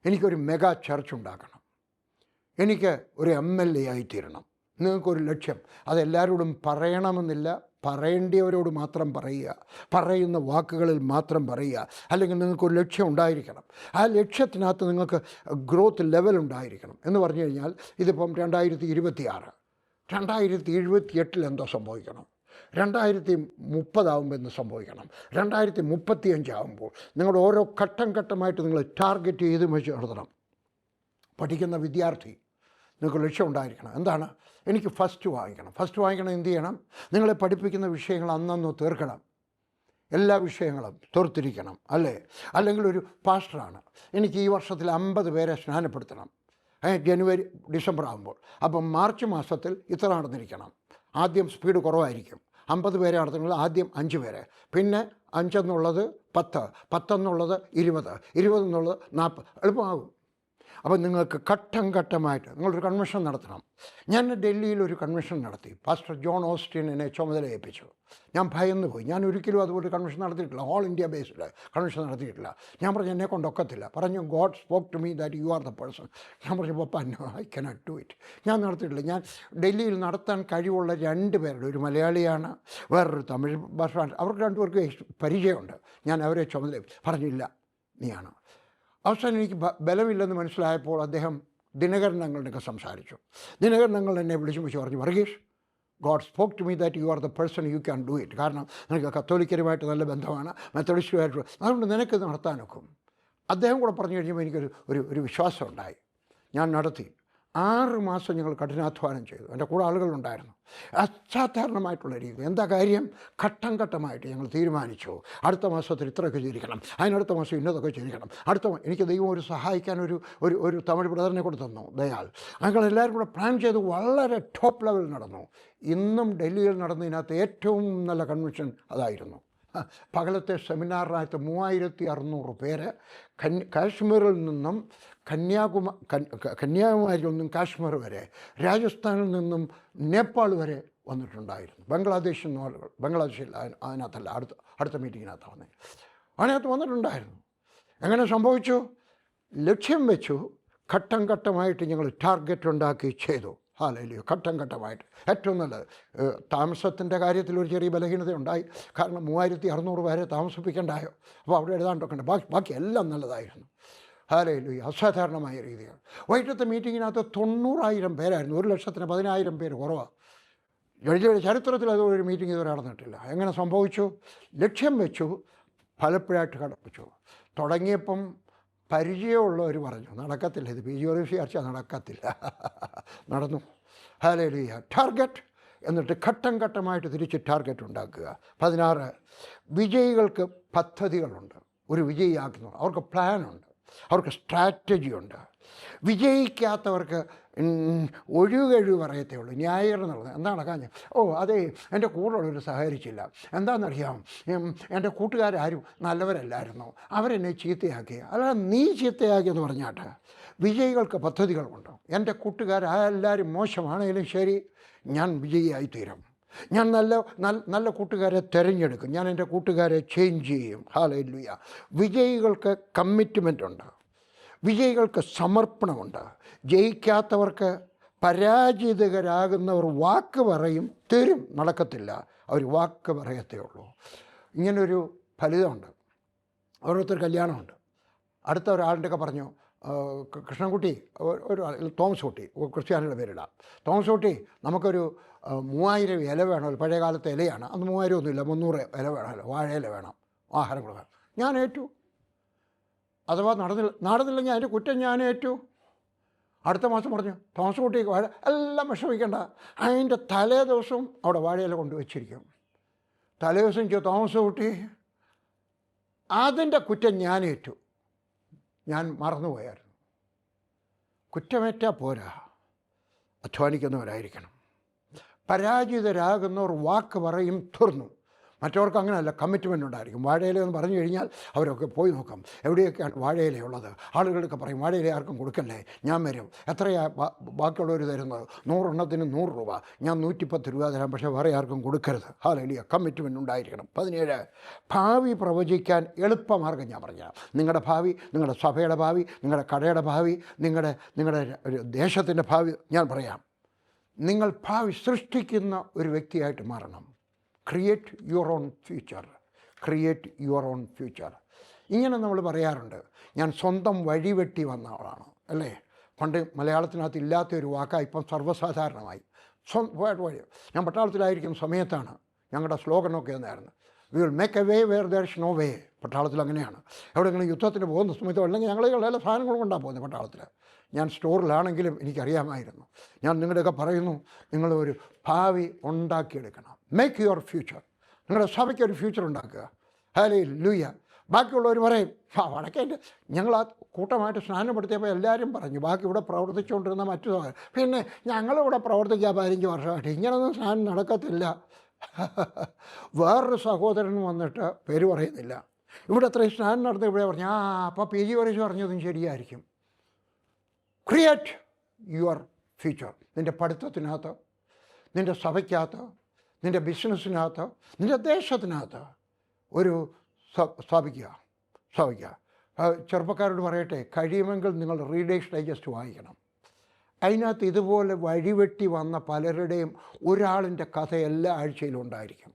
എനിക്കൊരു മെഗാ ചർച്ച് ഉണ്ടാക്കണം, എനിക്ക് ഒരു MLA ആയിത്തീരണം. നിങ്ങൾക്കൊരു ലക്ഷ്യം. അതെല്ലാവരോടും പറയണമെന്നില്ല, പറയേണ്ടിയവരോട് മാത്രം പറയുക, പറയുന്ന വാക്കുകളിൽ മാത്രം പറയുക. അല്ലെങ്കിൽ നിങ്ങൾക്കൊരു ലക്ഷ്യം ഉണ്ടായിരിക്കണം. ആ ലക്ഷ്യത്തിനകത്ത് നിങ്ങൾക്ക് ഗ്രോത്ത് ലെവൽ ഉണ്ടായിരിക്കണം. എന്ന് പറഞ്ഞു കഴിഞ്ഞാൽ ഇതിപ്പം 2026, 2078 എന്തോ സംഭവിക്കണം, 2030 എന്ത് സംഭവിക്കണം, 2035 ആകുമ്പോൾ നിങ്ങളുടെ ഓരോ ഘട്ടം ഘട്ടമായിട്ട് നിങ്ങൾ ടാർഗറ്റ് ചെയ്ത് വെച്ച് നടത്തണം. പഠിക്കുന്ന വിദ്യാർത്ഥി, നിങ്ങൾക്ക് ലക്ഷ്യം ഉണ്ടായിരിക്കണം. എന്താണ്? എനിക്ക് ഫസ്റ്റ് വാങ്ങിക്കണം. എന്ത് ചെയ്യണം? നിങ്ങളെ പഠിപ്പിക്കുന്ന വിഷയങ്ങൾ അന്നന്ന് തീർക്കണം. എല്ലാ വിഷയങ്ങളും തീർത്തിരിക്കണം, അല്ലേ? അല്ലെങ്കിൽ ഒരു പാസ്റ്ററാണ്, എനിക്ക് ഈ വർഷത്തിൽ 50 പേരെ സ്നാനപ്പെടുത്തണം, ജനുവരി ഡിസംബർ ആകുമ്പോൾ. അപ്പം മാർച്ച് മാസത്തിൽ ഇത്ര നടന്നിരിക്കണം. ആദ്യം സ്പീഡ് കുറവായിരിക്കും, 50 പേരെ നടത്തുന്നത് ആദ്യം 5 പേരെ, പിന്നെ 5 എന്നുള്ളത് 10, 10 എന്നുള്ളത് 20, 20 എന്നുള്ളത് 40, എളുപ്പമാകും. അപ്പം നിങ്ങൾക്ക് ഘട്ടം ഘട്ടമായിട്ട് നിങ്ങളൊരു കൺവെൻഷൻ നടത്തണം. ഞാൻ ഡൽഹിയിൽ ഒരു കൺവെൻഷൻ നടത്തി. പാസ്റ്റർ ജോൺ ഓസ്റ്റിൻ എന്നെ ചുമതല ഏൽപ്പിച്ചു. ഞാൻ ഭയന്ന് പോയി. ഞാൻ ഒരിക്കലും അതുപോലെ കൺവെൻഷൻ നടത്തിയിട്ടില്ല, ഓൾ ഇന്ത്യ ബേസ്ഡ് കൺവെൻഷൻ നടത്തിയിട്ടില്ല. ഞാൻ പറഞ്ഞു എന്നെ കൊണ്ടൊക്കത്തില്ല. പറഞ്ഞു God spoke to me that you are the person. ഞാൻ പറഞ്ഞു papa no, I cannot do it. ഞാൻ നടത്തിയിട്ടില്ല. ഞാൻ ഡൽഹിയിൽ നടത്താൻ കഴിവുള്ള 2 പേരുടെ, ഒരു മലയാളിയാണ്, വേറൊരു തമിഴ് ഭാഷ, അവർക്ക് 2 പേർക്ക് പരിചയമുണ്ട്. ഞാൻ അവരെ ചുമതല പറഞ്ഞില്ല, നീയാണ്. അവസാനം എനിക്ക് ബലമില്ലെന്ന് മനസ്സിലായപ്പോൾ അദ്ദേഹം ദിനകരനങ്ങളുടെയൊക്കെ സംസാരിച്ചു. ദിനകരനങ്ങൾ എന്നെ വിളിച്ചു പറഞ്ഞു, Varghese, God spoke to me that you are the person, you can do it. കാരണം നിനക്ക് കത്തോലിക്കരുമായിട്ട് നല്ല ബന്ധമാണ്, മെത്തഡിസ്റ്റുമായിട്ട്, അതുകൊണ്ട് നിനക്കിത് നടത്താനൊക്കും. അദ്ദേഹം കൂടെ പറഞ്ഞു കഴിഞ്ഞപ്പോൾ എനിക്കൊരു ഒരു വിശ്വാസം ഉണ്ടായി. ഞാൻ നടത്തി. 6 മാസം ഞങ്ങൾ കഠിനാധ്വാനം ചെയ്തു. എൻ്റെ കൂടെ ആളുകളുണ്ടായിരുന്നു. അസാധാരണമായിട്ടുള്ള രീതി. എന്താ കാര്യം? ഘട്ടം ഘട്ടമായിട്ട് ഞങ്ങൾ തീരുമാനിച്ചു, അടുത്ത മാസത്തിൽ ഇത്രയൊക്കെ ചെയ്തിരിക്കണം, അതിനടുത്ത മാസം ഇന്നതൊക്കെ ചെയ്തിരിക്കണം. എനിക്ക് ദൈവം ഒരു സഹായിക്കാൻ ഒരു തമിഴ് ബ്രദറിനെ കൂടെ തന്നു, ദയാൽ. ഞങ്ങളെല്ലാവരും കൂടെ പ്ലാൻ ചെയ്ത് വളരെ ടോപ്പ് ലെവലിൽ നടന്നു. ഇന്നും ഡൽഹിയിൽ നടന്നതിനകത്ത് ഏറ്റവും നല്ല കൺവെൻഷൻ അതായിരുന്നു. പകലത്തെ സെമിനാറിനകത്ത് 3600 പേര് കാശ്മീരിൽ നിന്നും കന്യാകുമാരിയിൽ നിന്നും കാശ്മീർ വരെ, രാജസ്ഥാനിൽ നിന്നും നേപ്പാൾ വരെ വന്നിട്ടുണ്ടായിരുന്നു. ബംഗ്ലാദേശിൽ നിന്ന് ആളുകൾ, ബംഗ്ലാദേശിൽ അതിനകത്തല്ല, അടുത്ത മീറ്റിങ്ങിനകത്ത് വന്നത്, അതിനകത്ത് വന്നിട്ടുണ്ടായിരുന്നു. എങ്ങനെ സംഭവിച്ചു? ലക്ഷ്യം വെച്ചു, ഘട്ടം ഘട്ടമായിട്ട് ഞങ്ങൾ ടാർഗറ്റ് ഉണ്ടാക്കി ചെയ്തു. ഹല്ലേലൂയ. ഘട്ടം ഘട്ടമായിട്ട് ഏറ്റവും നല്ലത്. താമസത്തിൻ്റെ കാര്യത്തിൽ ഒരു ചെറിയ ബലഹീനത ഉണ്ടായി. കാരണം 3600 പേരെ താമസിപ്പിക്കേണ്ടായോ, അപ്പോൾ അവിടെ എഴുതാണ്ടൊക്കെ ഉണ്ട്. ബാക്കി എല്ലാം നല്ലതായിരുന്നു. ഹല്ലേലൂയ. അസാധാരണമായ രീതിയാണ്. വൈകിട്ടത്തെ മീറ്റിങ്ങിനകത്ത് 90,000 പേരായിരുന്നു. 1,10,000 പേര് കുറവാണ്. ചരിത്രത്തിൽ അതൊരു മീറ്റിംഗ് ഇതുവരെ നടന്നിട്ടില്ല. എങ്ങനെ സംഭവിച്ചു? ലക്ഷ്യം വെച്ചു, ഫലപ്പോഴായിട്ട് കടപ്പിച്ചു. തുടങ്ങിയപ്പം പരിചയമുള്ളവർ പറഞ്ഞു നടക്കത്തില്ല, ഇത് PGOC ചർച്ച നടക്കത്തില്ല. നടന്നു. ഹല്ലേലൂയ. ടാർഗറ്റ്, എന്നിട്ട് ഘട്ടം ഘട്ടമായിട്ട് തിരിച്ച് ടാർഗറ്റ് ഉണ്ടാക്കുക. 16, വിജയികൾക്ക് പദ്ധതികളുണ്ട്. ഒരു വിജയിയാക്കുന്നു, അവർക്ക് പ്ലാനുണ്ട്, അവർക്ക് സ്ട്രാറ്റജിയുണ്ട്. വിജയിക്കാത്തവർക്ക് ഒഴികഴിവ് പറയത്തേ ഉള്ളൂ, ന്യായീകരണം നടന്നത്. എന്താണ് കാര്യം? അതെ, എൻ്റെ കൂടെയുള്ളവർ സഹകരിച്ചില്ല, എന്താണെന്നറിയാം, എൻ്റെ കൂട്ടുകാരും നല്ലവരല്ലായിരുന്നു, അവരെന്നെ ചീത്തയാക്കി. അല്ല, നീ ചീത്തയാക്കിയെന്ന് പറഞ്ഞാട്ട്. വിജയികൾക്ക് പദ്ധതികളുണ്ട്. എൻ്റെ കൂട്ടുകാരെല്ലാവരും മോശമാണെങ്കിലും ശരി, ഞാൻ വിജയിയായിത്തീരും. ഞാൻ നല്ല കൂട്ടുകാരെ തിരഞ്ഞെടുക്കും. ഞാൻ എൻ്റെ കൂട്ടുകാരെ ചേഞ്ച് ചെയ്യും. ഹല്ലേലൂയ. വിജയികൾക്ക് കമ്മിറ്റ്മെൻ്റ് ഉണ്ട്, വിജയികൾക്ക് സമർപ്പണമുണ്ട്. ജയിക്കാത്തവർക്ക്, പരാജിതരാകുന്നവർ വാക്ക് പറയും, തരും, നടക്കത്തില്ല. അവർ വാക്ക് പറയത്തേ ഉള്ളൂ. ഇങ്ങനൊരു ഫലിതമുണ്ട്. ഓരോരുത്തർ കല്യാണമുണ്ട്. അടുത്ത ഒരാളുടെയൊക്കെ പറഞ്ഞു, കൃഷ്ണൻകുട്ടി, ഒരു തോമസ് കുട്ടി, ക്രിസ്ത്യാനിയുടെ പേരിടാം. തോമസ് കുട്ടി, നമുക്കൊരു 3000 ഇല വേണമല്ലോ, പഴയ കാലത്തെ ഇലയാണ്, അന്ന് 3000 ഒന്നുമില്ല, 300 ഇല വേണമല്ലോ, വാഴയില വേണം, ആഹാരം കൊടുക്കാൻ. ഞാൻ ഏറ്റു. അഥവാ നടന്നില്ലെങ്കിൽ അതിൻ്റെ കുറ്റം ഞാൻ ഏറ്റു. അടുത്ത മാസം പറഞ്ഞു തോമസ് കുട്ടിക്ക് വാഴ എല്ലാം വിഷമിക്കേണ്ട, അതിൻ്റെ തലേ ദിവസവും അവിടെ വാഴയില കൊണ്ടുവച്ചിരിക്കും. തലേ ദിവസം തോമസ് കുട്ടി അതിൻ്റെ കുറ്റം ഞാൻ ഏറ്റു, ഞാൻ മറന്നുപോയായിരുന്നു. കുറ്റമേറ്റാൽ പോരാ, അധ്വാനിക്കുന്നവരായിരിക്കണം. പരാജിതരാകുന്നവർ വാക്ക് പറയും തുറന്നു. മറ്റവർക്ക് അങ്ങനെയല്ല, കമ്മിറ്റ്മെൻ്റ് ഉണ്ടായിരിക്കും. വാഴയില എന്ന് പറഞ്ഞു കഴിഞ്ഞാൽ അവരൊക്കെ പോയി നോക്കാം എവിടെയൊക്കെയാണ് വാഴയിലയുള്ളത്. ആളുകളൊക്കെ പറയും വാഴയില ആർക്കും കൊടുക്കല്ലേ, ഞാൻ വരും. എത്രയാ ബാക്കിയുള്ളവർ തരുന്നത്? 100 എണ്ണത്തിന് 100 രൂപ, ഞാൻ 110 രൂപ തരാം, പക്ഷേ വേറെ ആർക്കും കൊടുക്കരുത്. ഹല്ലേലൂയ, കമ്മിറ്റ്മെൻ്റ് ഉണ്ടായിരിക്കണം. 17 ഭാവി പ്രവചിക്കാൻ എളുപ്പമാർഗ്ഗം ഞാൻ പറഞ്ഞാൽ, നിങ്ങളുടെ ഭാവി, നിങ്ങളുടെ സഭയുടെ ഭാവി, നിങ്ങളുടെ കടയുടെ ഭാവി, നിങ്ങളുടെ ദേശത്തിൻ്റെ ഭാവി ഞാൻ പറയാം. നിങ്ങൾ ഭാവി സൃഷ്ടിക്കുന്ന ഒരു വ്യക്തിയായിട്ട് മാറണം. Create your own future, create your own future. ഇങ്ങനെ നമ്മൾ പറയാറുണ്ട്, ഞാൻ സ്വന്തം വഴിവെട്ടി വന്ന ആളാണ്, അല്ലേ? പണ്ട് മലയാളത്തിനകത്ത് ഇല്ലാത്തൊരു വാക്കാണ് ഇപ്പം സർവ്വസാധാരണമായി. വഴി. ഞാൻ പട്ടാളത്തിലായിരിക്കുന്ന സമയത്താണ് ഞങ്ങളുടെ സ്ലോഗനൊക്കെ എന്നായിരുന്നു, we will make a way where there is no way. പട്ടാളത്തിൽ അങ്ങനെയാണ്. എവിടെയെങ്കിലും യുദ്ധത്തിന് പോകുന്ന സമയത്തോ അല്ലെങ്കിൽ ഞങ്ങൾ എല്ലാ സാധനങ്ങളും കൊണ്ടാണ് പോകുന്നത് പട്ടാളത്തിൽ. ഞാൻ സ്റ്റോറിലാണെങ്കിലും എനിക്കറിയാമായിരുന്നു. ഞാൻ നിങ്ങളുടെയൊക്കെ പറയുന്നു, നിങ്ങളൊരു ഭാവി ഉണ്ടാക്കിയെടുക്കണം. Make your future. നിങ്ങളുടെ സഭയ്ക്ക് ഒരു ഫ്യൂച്ചർ ഉണ്ടാക്കുക. ഹല്ലേലൂയ. ബാക്കിയുള്ളവർ പറയും വടക്കേൻ്റെ ഞങ്ങൾ ആ കൂട്ടമായിട്ട് സ്നാനപ്പെടുത്തിയപ്പോൾ എല്ലാവരും പറഞ്ഞു ബാക്കി ഇവിടെ പ്രവർത്തിച്ചുകൊണ്ടിരുന്ന മറ്റു പിന്നെ ഞങ്ങളിവിടെ പ്രവർത്തിക്കുക 15 വർഷമായിട്ട്, ഇങ്ങനൊന്നും സ്നാനം നടക്കത്തില്ല. വേറൊരു സഹോദരൻ വന്നിട്ട് പേര് പറയുന്നില്ല, ഇവിടെ അത്രയും സ്നാനം നടത്തി ഇവിടെ പറഞ്ഞു, അപ്പോൾ PG വരച്ച് പറഞ്ഞതും ശരിയായിരിക്കും. Create your future. നിൻ്റെ പഠിത്തത്തിനകത്ത്, നിൻ്റെ സഭയ്ക്കകത്ത്, നിൻ്റെ ബിസിനസ്സിനകത്ത്, നിൻ്റെ ദേശത്തിനകത്ത് ഒരു സ്ഥാപിക്കുക. ചെറുപ്പക്കാരോട് പറയട്ടെ, കഴിയുമെങ്കിൽ നിങ്ങൾ റീഡേഴ്സ് ഡൈജസ്റ്റ് വായിക്കണം. അതിനകത്ത് ഇതുപോലെ വഴിവെട്ടി വന്ന പലരുടെയും ഒരാളിൻ്റെ കഥ എല്ലാ ആഴ്ചയിലും ഉണ്ടായിരിക്കും.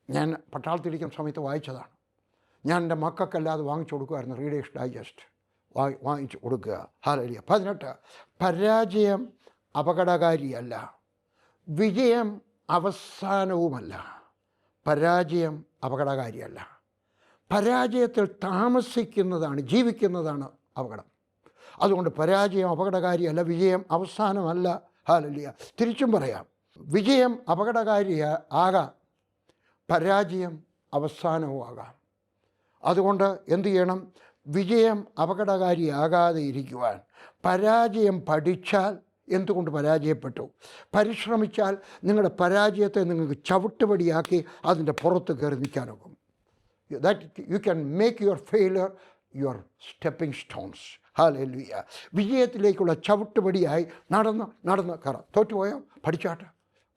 ഞാൻ പട്ടാളത്തിലിരിക്കുന്ന സമയത്ത് വായിച്ചതാണ്. ഞാൻ എൻ്റെ മക്കൾക്കല്ലാതെ വാങ്ങിച്ചു കൊടുക്കുമായിരുന്നു റീഡേഴ്സ് ഡൈജസ്റ്റ്, വാങ്ങിച്ചു കൊടുക്കുക. ഹല്ലേലൂയ. 18 പരാജയം അപകടകാരിയല്ല, വിജയം അവസാനവുമല്ല. പരാജയം അപകടകാരിയല്ല. പരാജയത്തിൽ താമസിക്കുന്നതാണ്, ജീവിക്കുന്നതാണ് അപകടം. അതുകൊണ്ട് പരാജയം അപകടകാരിയല്ല, വിജയം അവസാനമല്ല. ഹല്ലേലൂയ. തിരിച്ചും പറയാം, വിജയം അപകടകാരി ആകാം, പരാജയം അവസാനവും ആകാം. അതുകൊണ്ട് എന്തു ചെയ്യണം? വിജയം അപകടകാരിയാകാതെ ഇരിക്കുവാൻ പരാജയം പഠിച്ചാൽ, എന്തുകൊണ്ട് പരാജയപ്പെട്ടു, പരിശ്രമിച്ചാൽ നിങ്ങളുടെ പരാജയത്തെ നിങ്ങൾക്ക് ചവിട്ടുപടിയാക്കി അതിൻ്റെ പുറത്ത് കയറി നിൽക്കാനൊക്കും. That you can make your failure your stepping stones. Hallelujah. വിജയത്തിലേക്കുള്ള ചവിട്ടുപടിയായി നടന്ന് കയറാം. തോറ്റുപോയോ?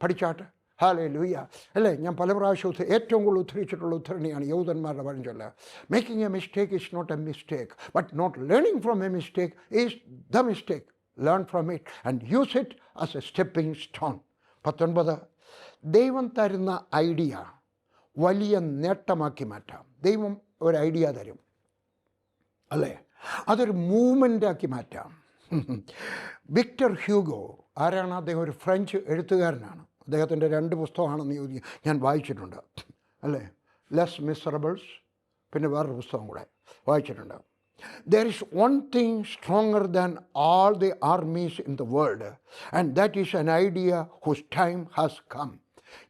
പഠിച്ചാട്ട്. ഹല്ലേലൂയ. അല്ലേ? ഞാൻ പല പ്രാവശ്യം ഏറ്റവും കൂടുതൽ ഉദ്ധരിച്ചിട്ടുള്ള ഉദ്ധരണിയാണ് യഹൂദന്മാരുടെ പഴഞ്ചൊല്ല്, making a mistake is not a mistake, but not learning from a mistake is the mistake. Learn from it and use it as a stepping stone. 19 ദൈവം തരുന്ന ഐഡിയ വലിയ നേട്ടമാക്കി മാറ്റാം. ദൈവം ഒരു ഐഡിയ തരും, അല്ലേ? അതൊരു മൂവ്മെൻ്റാക്കി മാറ്റാം. വിക്ടർ ഹ്യൂഗോ ആരാണ്? അദ്ദേഹം ഒരു ഫ്രഞ്ച് എഴുത്തുകാരനാണ്. അദ്ദേഹത്തിൻ്റെ 2 പുസ്തകമാണെന്ന് ഞാൻ വായിച്ചിട്ടുണ്ട്, അല്ലേ? ലെസ് മിസറബിൾസ്, പിന്നെ വേറൊരു പുസ്തകം കൂടെ വായിച്ചിട്ടുണ്ട്. There is one thing stronger than all the armies in the world and that is an idea whose time has come.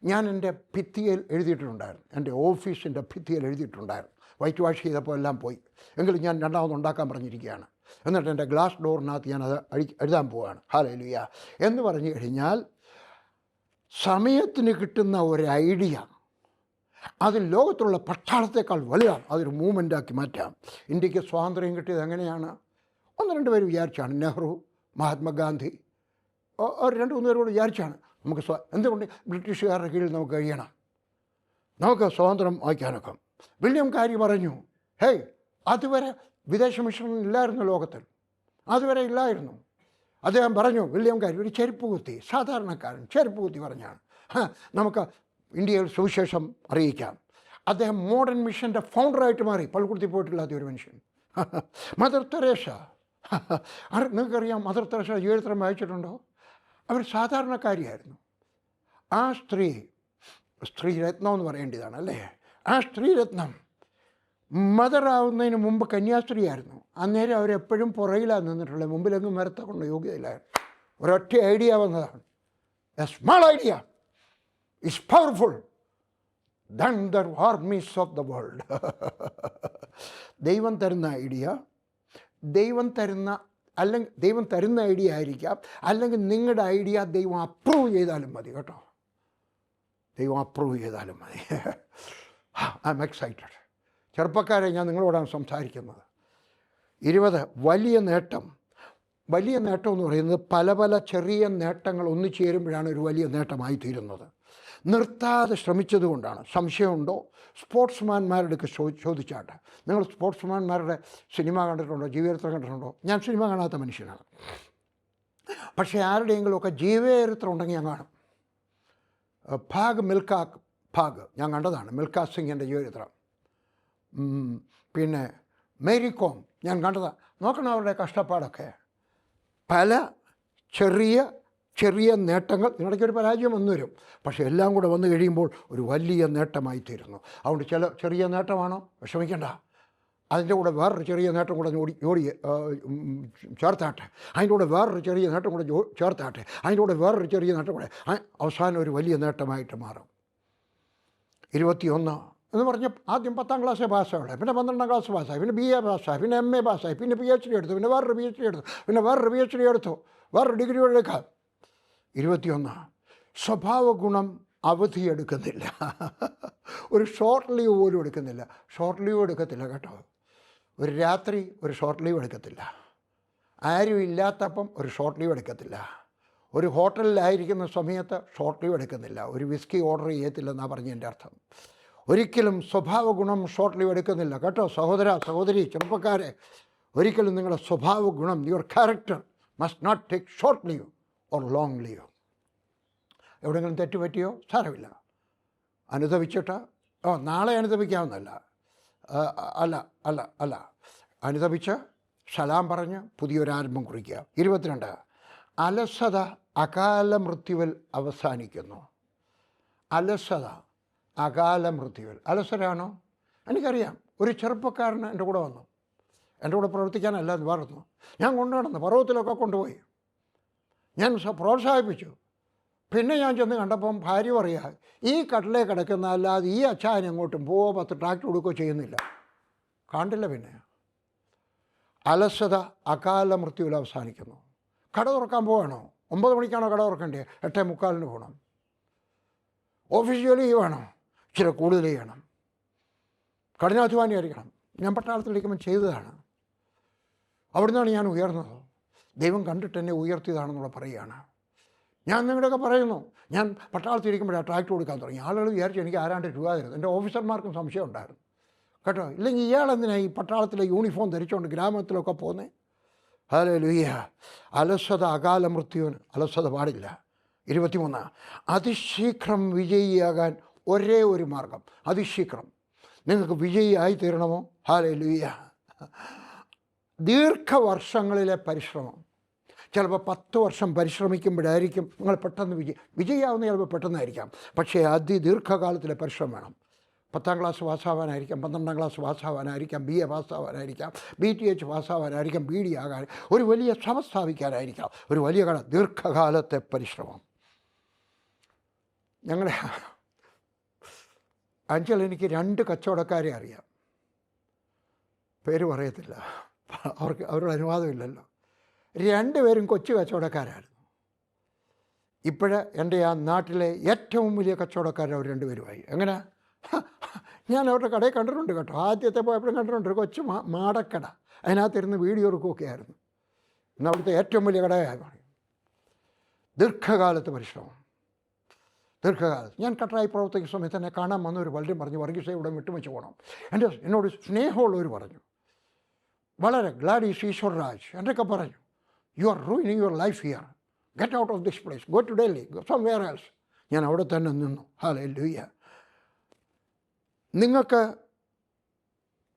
ഞാൻ എൻ്റെ ഭിത്തിയിൽ എഴുതിയിട്ടുണ്ടായിരുന്നു, എൻ്റെ ഓഫീസിൻ്റെ ഭിത്തിയിൽ എഴുതിയിട്ടുണ്ടായിരുന്നു. വൈറ്റ് വാഷ് ചെയ്തപ്പോൾ എല്ലാം പോയി, എങ്കിലും ഞാൻ രണ്ടാമത് ഉണ്ടാക്കാൻ പറഞ്ഞിരിക്കുകയാണ്. എന്നിട്ട് എൻ്റെ ഗ്ലാസ് ഡോറിനകത്ത് ഞാനത് എഴുതാൻ പോവുകയാണ്. ഹല്ലേലൂയ. എന്ന് പറഞ്ഞു കഴിഞ്ഞാൽ സമയത്തിന് കിട്ടുന്ന ഒരു ഐഡിയ അത് ലോകത്തുള്ള പട്ടാളത്തേക്കാൾ വലുതാണ്. അതൊരു മൂവ്മെൻ്റാക്കി മാറ്റാം. ഇന്ത്യക്ക് സ്വാതന്ത്ര്യം കിട്ടിയത് എങ്ങനെയാണ്? 1-2 പേര് വിചാരിച്ചാണ്. നെഹ്റു, മഹാത്മാഗാന്ധി, 2-3 പേരോട് വിചാരിച്ചാണ് നമുക്ക് എന്തുകൊണ്ട് ബ്രിട്ടീഷുകാരുടെ കീഴിൽ നമുക്ക് കഴിയണം, നമുക്ക് സ്വാതന്ത്ര്യം വായിക്കാനൊക്കെ. വില്യം കാരി പറഞ്ഞു, ഹേയ്, അതുവരെ വിദേശ മിഷൻ ഇല്ലായിരുന്നു ലോകത്തിൽ, അതുവരെ ഇല്ലായിരുന്നു. അദ്ദേഹം പറഞ്ഞു, വില്യം കാരി ഒരു ചെരുപ്പ് കുത്തി, സാധാരണക്കാരൻ ചെരുപ്പ് കുത്തി പറഞ്ഞാണ് നമുക്ക് ഇന്ത്യയിൽ സുവിശേഷം അറിയിക്കാം. അദ്ദേഹം മോഡേൺ മിഷൻ്റെ ഫൗണ്ടറായിട്ട് മാറി. പള്ളിക്കുടത്തി പോയിട്ടില്ലാത്ത ഒരു മനുഷ്യൻ. മദർ തെരേസ, നിങ്ങൾക്കറിയാം മദർ തെരേസ ജീവിതം വായിച്ചിട്ടുണ്ടോ? അവർ സാധാരണക്കാരിയായിരുന്നു. ആ സ്ത്രീരത്നം എന്ന് പറയേണ്ടതാണ്, അല്ലേ? ആ സ്ത്രീരത്നം മദറാവുന്നതിന് മുമ്പ് കന്യാസ്ത്രീയായിരുന്നു. അന്നേരം അവരെപ്പോഴും പുറകിലാണ് നിന്നിട്ടുള്ളത്, മുമ്പിലെങ്ങും വരത്തക്കൊണ്ട് യോഗ്യതയില്ലായിരുന്നു. ഒരൊറ്റ ഐഡിയ വന്നതാണ്. A small idea is powerful than the armies of the world. ദൈവം തരുന്ന ഐഡിയ, ദൈവം തരുന്ന ഐഡിയ ആയിരിക്കാം, അല്ലെങ്കിൽ നിങ്ങളുടെ ഐഡിയ ദൈവം അപ്രൂവ് ചെയ്താലും മതി കേട്ടോ. ദൈവം അപ്രൂവ് ചെയ്താലും മതി. I M excited. ചെറുപ്പക്കാരെ, ഞാൻ നിങ്ങളോടാണ് സംസാരിക്കുന്നത്. 20 വലിയ നേട്ടം. വലിയ നേട്ടം എന്ന് പറയുന്നത് പല പല ചെറിയ നേട്ടങ്ങൾ ഒന്നിച്ചു ചേരുമ്പോഴാണ് ഒരു വലിയ നേട്ടമായി തീരുന്നത്. നിർത്താതെ ശ്രമിച്ചതുകൊണ്ടാണ്. സംശയമുണ്ടോ? സ്പോർട്സ്മാൻമാരുടെ ചോദിച്ചാട്ടെ. നിങ്ങൾ സ്പോർട്സ്മാൻമാരുടെ സിനിമ കണ്ടിട്ടുണ്ടോ? ജീവചരിത്രം കണ്ടിട്ടുണ്ടോ? ഞാൻ സിനിമ കാണാത്ത മനുഷ്യനാണ്. പക്ഷേ ആരുടെയെങ്കിലുമൊക്കെ ജീവചരിത്രം ഉണ്ടെങ്കിൽ ഞാൻ കാണും. ഭാഗ് ഞാൻ കണ്ടതാണ്, മിൽഖാ സിംഗിൻ്റെ ജീവചരിത്രം. പിന്നെ മേരി കോം ഞാൻ കണ്ടതാണ്. നോക്കണം അവരുടെ കഷ്ടപ്പാടൊക്കെ. പല ചെറിയ നേട്ടങ്ങൾ, ഇതിനിടയ്ക്കൊരു പരാജയം വന്നു വരും, പക്ഷേ എല്ലാം കൂടെ വന്നു കഴിയുമ്പോൾ ഒരു വലിയ നേട്ടമായി തീരുന്നു. അതുകൊണ്ട് ചെറിയ നേട്ടമാണോ, വിഷമിക്കേണ്ട. അതിൻ്റെ കൂടെ വേറൊരു ചെറിയ നേട്ടം കൂടെ ചേർത്താട്ടെ. അതിൻ്റെ കൂടെ വേറൊരു ചെറിയ നേട്ടം കൂടെ ചേർത്താട്ടെ. അതിൻ്റെ കൂടെ വേറൊരു ചെറിയ നേട്ടം കൂടെ അവസാനം ഒരു വലിയ നേട്ടമായിട്ട് മാറും. 21 എന്ന് പറഞ്ഞാൽ ആദ്യം 10ാം ക്ലാസ് പാസ്സാവുള്ളൂ, പിന്നെ 12ാം ക്ലാസ് പാസ്സായി, പിന്നെ BA പാസ്സായി, പിന്നെ MA പാസ്സായി, പിന്നെ PhD എടുത്തു, പിന്നെ വേറൊരു PhD എടുത്തു, പിന്നെ വേറൊരു PhD എടുത്തു, വേറൊരു ഡിഗ്രി എടുക്കാം. 21 സ്വഭാവ ഗുണം അവധിയെടുക്കുന്നില്ല. ഒരു ഷോർട്ട് ലീവ് പോലും എടുക്കുന്നില്ല. ഷോർട്ട് ലീവ് എടുക്കത്തില്ല കേട്ടോ. ഒരു രാത്രി ഒരു ഷോർട്ട് ലീവ് എടുക്കത്തില്ല. ആരും ഇല്ലാത്തപ്പം ഒരു ഷോർട്ട് ലീവ് എടുക്കത്തില്ല. ഒരു ഹോട്ടലിലായിരിക്കുന്ന സമയത്ത് ഷോർട്ട് ലീവ് എടുക്കുന്നില്ല. ഒരു വിസ്കി ഓർഡർ ചെയ്യത്തില്ലെന്നാണ് പറഞ്ഞതിൻ്റെ അർത്ഥം. ഒരിക്കലും സ്വഭാവ ഗുണം ഷോർട്ട് ലീവ് എടുക്കുന്നില്ല കേട്ടോ. സഹോദരി, ചെറുപ്പക്കാരെ, ഒരിക്കലും നിങ്ങളുടെ സ്വഭാവ ഗുണം, your character must not take short leave or long leave. എവിടെയെങ്കിലും തെറ്റുപറ്റിയോ സാരമില്ല, അനുദപിച്ചിട്ട് നാളെ അനുദപിക്കാവുന്നതല്ല. അല്ല അനുദപിച്ച് സലാം പറഞ്ഞ് പുതിയൊരാരംഭം കുറിക്കുക. 22 അലസത അകാല മൃത്യുവിൽ അവസാനിക്കുന്നു. അലസത അകാല മൃത്യുവിൽ. അലസരാണോ? എനിക്കറിയാം. ഒരു ചെറുപ്പക്കാരന് എൻ്റെ കൂടെ വന്നു, എൻ്റെ കൂടെ പ്രവർത്തിക്കാനല്ല പറഞ്ഞു. ഞാൻ കൊണ്ടുനടന്നു, പർവ്വതത്തിലൊക്കെ കൊണ്ടുപോയി, ഞാൻ പ്രോത്സാഹിപ്പിച്ചു. പിന്നെ ഞാൻ ചെന്ന് കണ്ടപ്പം ഭാര്യ പറയുക, ഈ കട്ടിലേ കിടക്കുന്ന അല്ലാതെ ഈ അച്ചായൻ എങ്ങോട്ടും പോവോ 10 ട്രാക്ട് കൊടുക്കുകയോ ചെയ്യുന്നില്ല. കണ്ടില്ല. പിന്നെ അലസത അകാല മൃത്യുവിൽ അവസാനിക്കുന്നു. കട തുറക്കാൻ പോവാണോ? 9 മണിക്കാണോ കട തുറക്കേണ്ടത്? 8:45 പോകണം. ഓഫീസ് ജോലി ചെയ്യുവാണോ? ഇച്ചിരി കൂടുതൽ ചെയ്യണം. കഠിനാധ്വാനിയായിരിക്കണം. ഞാൻ പട്ടാളത്തിലിരിക്കുമ്പോൾ ചെയ്തതാണ്. അവിടുന്നാണ് ഞാൻ ഉയർന്നത്. ദൈവം കണ്ടിട്ട് എന്നെ ഉയർത്തിയതാണെന്നുള്ള പറയുകയാണ്. ഞാൻ നിങ്ങളുടെയൊക്കെ പറയുന്നു, ഞാൻ പട്ടാളത്തിരിക്കുമ്പോഴാണ് ട്രാക്ട് കൊടുക്കാൻ തുടങ്ങി. ആളുകൾ വിചാരിച്ചു എനിക്ക് ആരാണ്ട് രൂപ തരുന്നത്. എൻ്റെ ഓഫീസർമാർക്കും സംശയം ഉണ്ടായിരുന്നു കേട്ടോ. ഇല്ലെങ്കിൽ ഇയാളെന്തിനാണ് ഈ പട്ടാളത്തിലെ യൂണിഫോം ധരിച്ചുകൊണ്ട് ഗ്രാമത്തിലൊക്കെ പോകുന്നത്? ഹല്ലേലൂയ. അലസത അകാല മൃത്യുവിന് അലസത പാടില്ല. 23 അതിശീഘ്രം വിജയിയാകാൻ ഒരേ ഒരു മാർഗം. അതിശീഘ്രം നിങ്ങൾക്ക് വിജയിയായി തീരണമോ? ഹല്ലേലൂയ. ദീർഘവർഷങ്ങളിലെ പരിശ്രമം. ചിലപ്പോൾ 10 വർഷം പരിശ്രമിക്കുമ്പോഴായിരിക്കും നിങ്ങൾ പെട്ടെന്ന് വിജയിയാവുന്ന ചിലപ്പോൾ പെട്ടെന്നായിരിക്കാം. പക്ഷേ ദീർഘകാലത്തിലെ പരിശ്രമം വേണം. 10ാം ക്ലാസ് പാസ്സാവാനായിരിക്കാം, 12ാം ക്ലാസ് പാസ്സാവാനായിരിക്കാം, BA പാസ്സാവാനായിരിക്കാം, BTH പാസ്സാവാനായിരിക്കാം, BD ആകാൻ, ഒരു വലിയ സഭ സ്ഥാപിക്കാനായിരിക്കാം. ഒരു വലിയ ദീർഘകാലത്തെ പരിശ്രമം. ഞങ്ങളുടെ അഞ്ചൽ എനിക്ക് 2 കച്ചവടക്കാരെ അറിയാം. പേര് പറയത്തില്ല, അവരുടെ അനുവാദമില്ലല്ലോ. 2 പേരും കൊച്ചു കച്ചവടക്കാരായിരുന്നു. എൻ്റെ ആ നാട്ടിലെ ഏറ്റവും വലിയ കച്ചവടക്കാർ അവർ 2 പേരുമായി. എങ്ങനെ? ഞാൻ അവരുടെ കടയിൽ കണ്ടിട്ടുണ്ട് കേട്ടോ. ആദ്യത്തെ പോയപ്പോഴും കണ്ടിട്ടുണ്ട്. ഒരു കൊച്ചു മാടക്കട, അതിനകത്തിരുന്ന് വീഡിയോ എടുക്കുകയൊക്കെ ആയിരുന്നു. ഇന്ന് അവിടുത്തെ ഏറ്റവും വലിയ കടയായി മാറി. ദീർഘകാലത്ത് പരിശ്രമം. ദീർഘകാലത്ത് ഞാൻ കട്ടറായി പ്രവർത്തിക്കുന്ന സമയത്ത് എന്നെ കാണാൻ വന്നവർ പലരും പറഞ്ഞു, വർഗീസെ ഇവിടെ വിട്ടുവെച്ച് പോകണം. എന്നോട് സ്നേഹമുള്ളവർ പറഞ്ഞു, വളരെ ഗ്ലാഡീസ് ഈശ്വർരാജ് എന്നൊക്കെ പറഞ്ഞു, you are ruining your life here, get out of this place, go to Delhi, go somewhere else. ഞാൻ അവിടെ തന്നെ നിന്നു. ഹല്ലേലൂയ. നിങ്ങൾക്ക്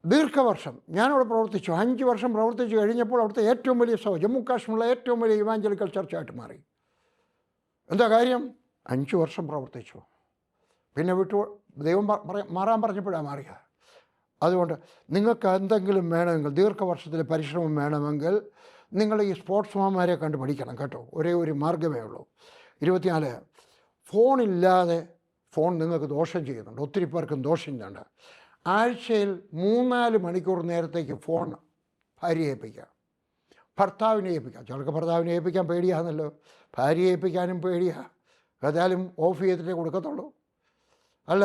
ദീർഘവർഷം ഞാനവിടെ പ്രവർത്തിച്ചു. 5 വർഷം പ്രവർത്തിച്ചു കഴിഞ്ഞപ്പോൾ അവിടുത്തെ ഏറ്റവും വലിയ സഭ, ജമ്മു കാശ്മീരിലെ ഏറ്റവും വലിയ ഇവാഞ്ചലിക്കൽ ചർച്ചായിട്ട് മാറി. എന്താ കാര്യം? 5 വർഷം പ്രവർത്തിച്ചു. പിന്നെ ദൈവം മാറാൻ പറഞ്ഞപ്പോഴാണ് മാറിയത്. അതുകൊണ്ട് നിങ്ങൾക്ക് എന്തെങ്കിലും വേണമെങ്കിൽ, ദീർഘവർഷത്തിലെ പരിശ്രമം വേണമെങ്കിൽ, നിങ്ങൾ ഈ സ്പോർട്സ്മാന്മാരെ കണ്ട് പഠിക്കണം കേട്ടോ. ഒരേ ഒരു മാർഗ്ഗമേ ഉള്ളൂ. 24, ഫോണില്ലാതെ, ഫോൺ നിങ്ങൾക്ക് ദോഷം ചെയ്യുന്നുണ്ട്, ഒത്തിരി പേർക്കും ദോഷം ചെയ്യുന്നുണ്ട്. ആഴ്ചയിൽ 3-4 മണിക്കൂർ നേരത്തേക്ക് ഫോൺ ഭാര്യയെ ഏൽപ്പിക്കുക, ഭർത്താവിനെ ഏൽപ്പിക്കുക. ചിലർക്ക് ഭർത്താവിനെ ഏൽപ്പിക്കാൻ പേടിയാണല്ലോ, ഭാര്യയെ ഏൽപ്പിക്കാനും പേടിയാണ്. ഏതായാലും ഓഫ് ചെയ്തിട്ടേ കൊടുക്കത്തുള്ളൂ. അല്ല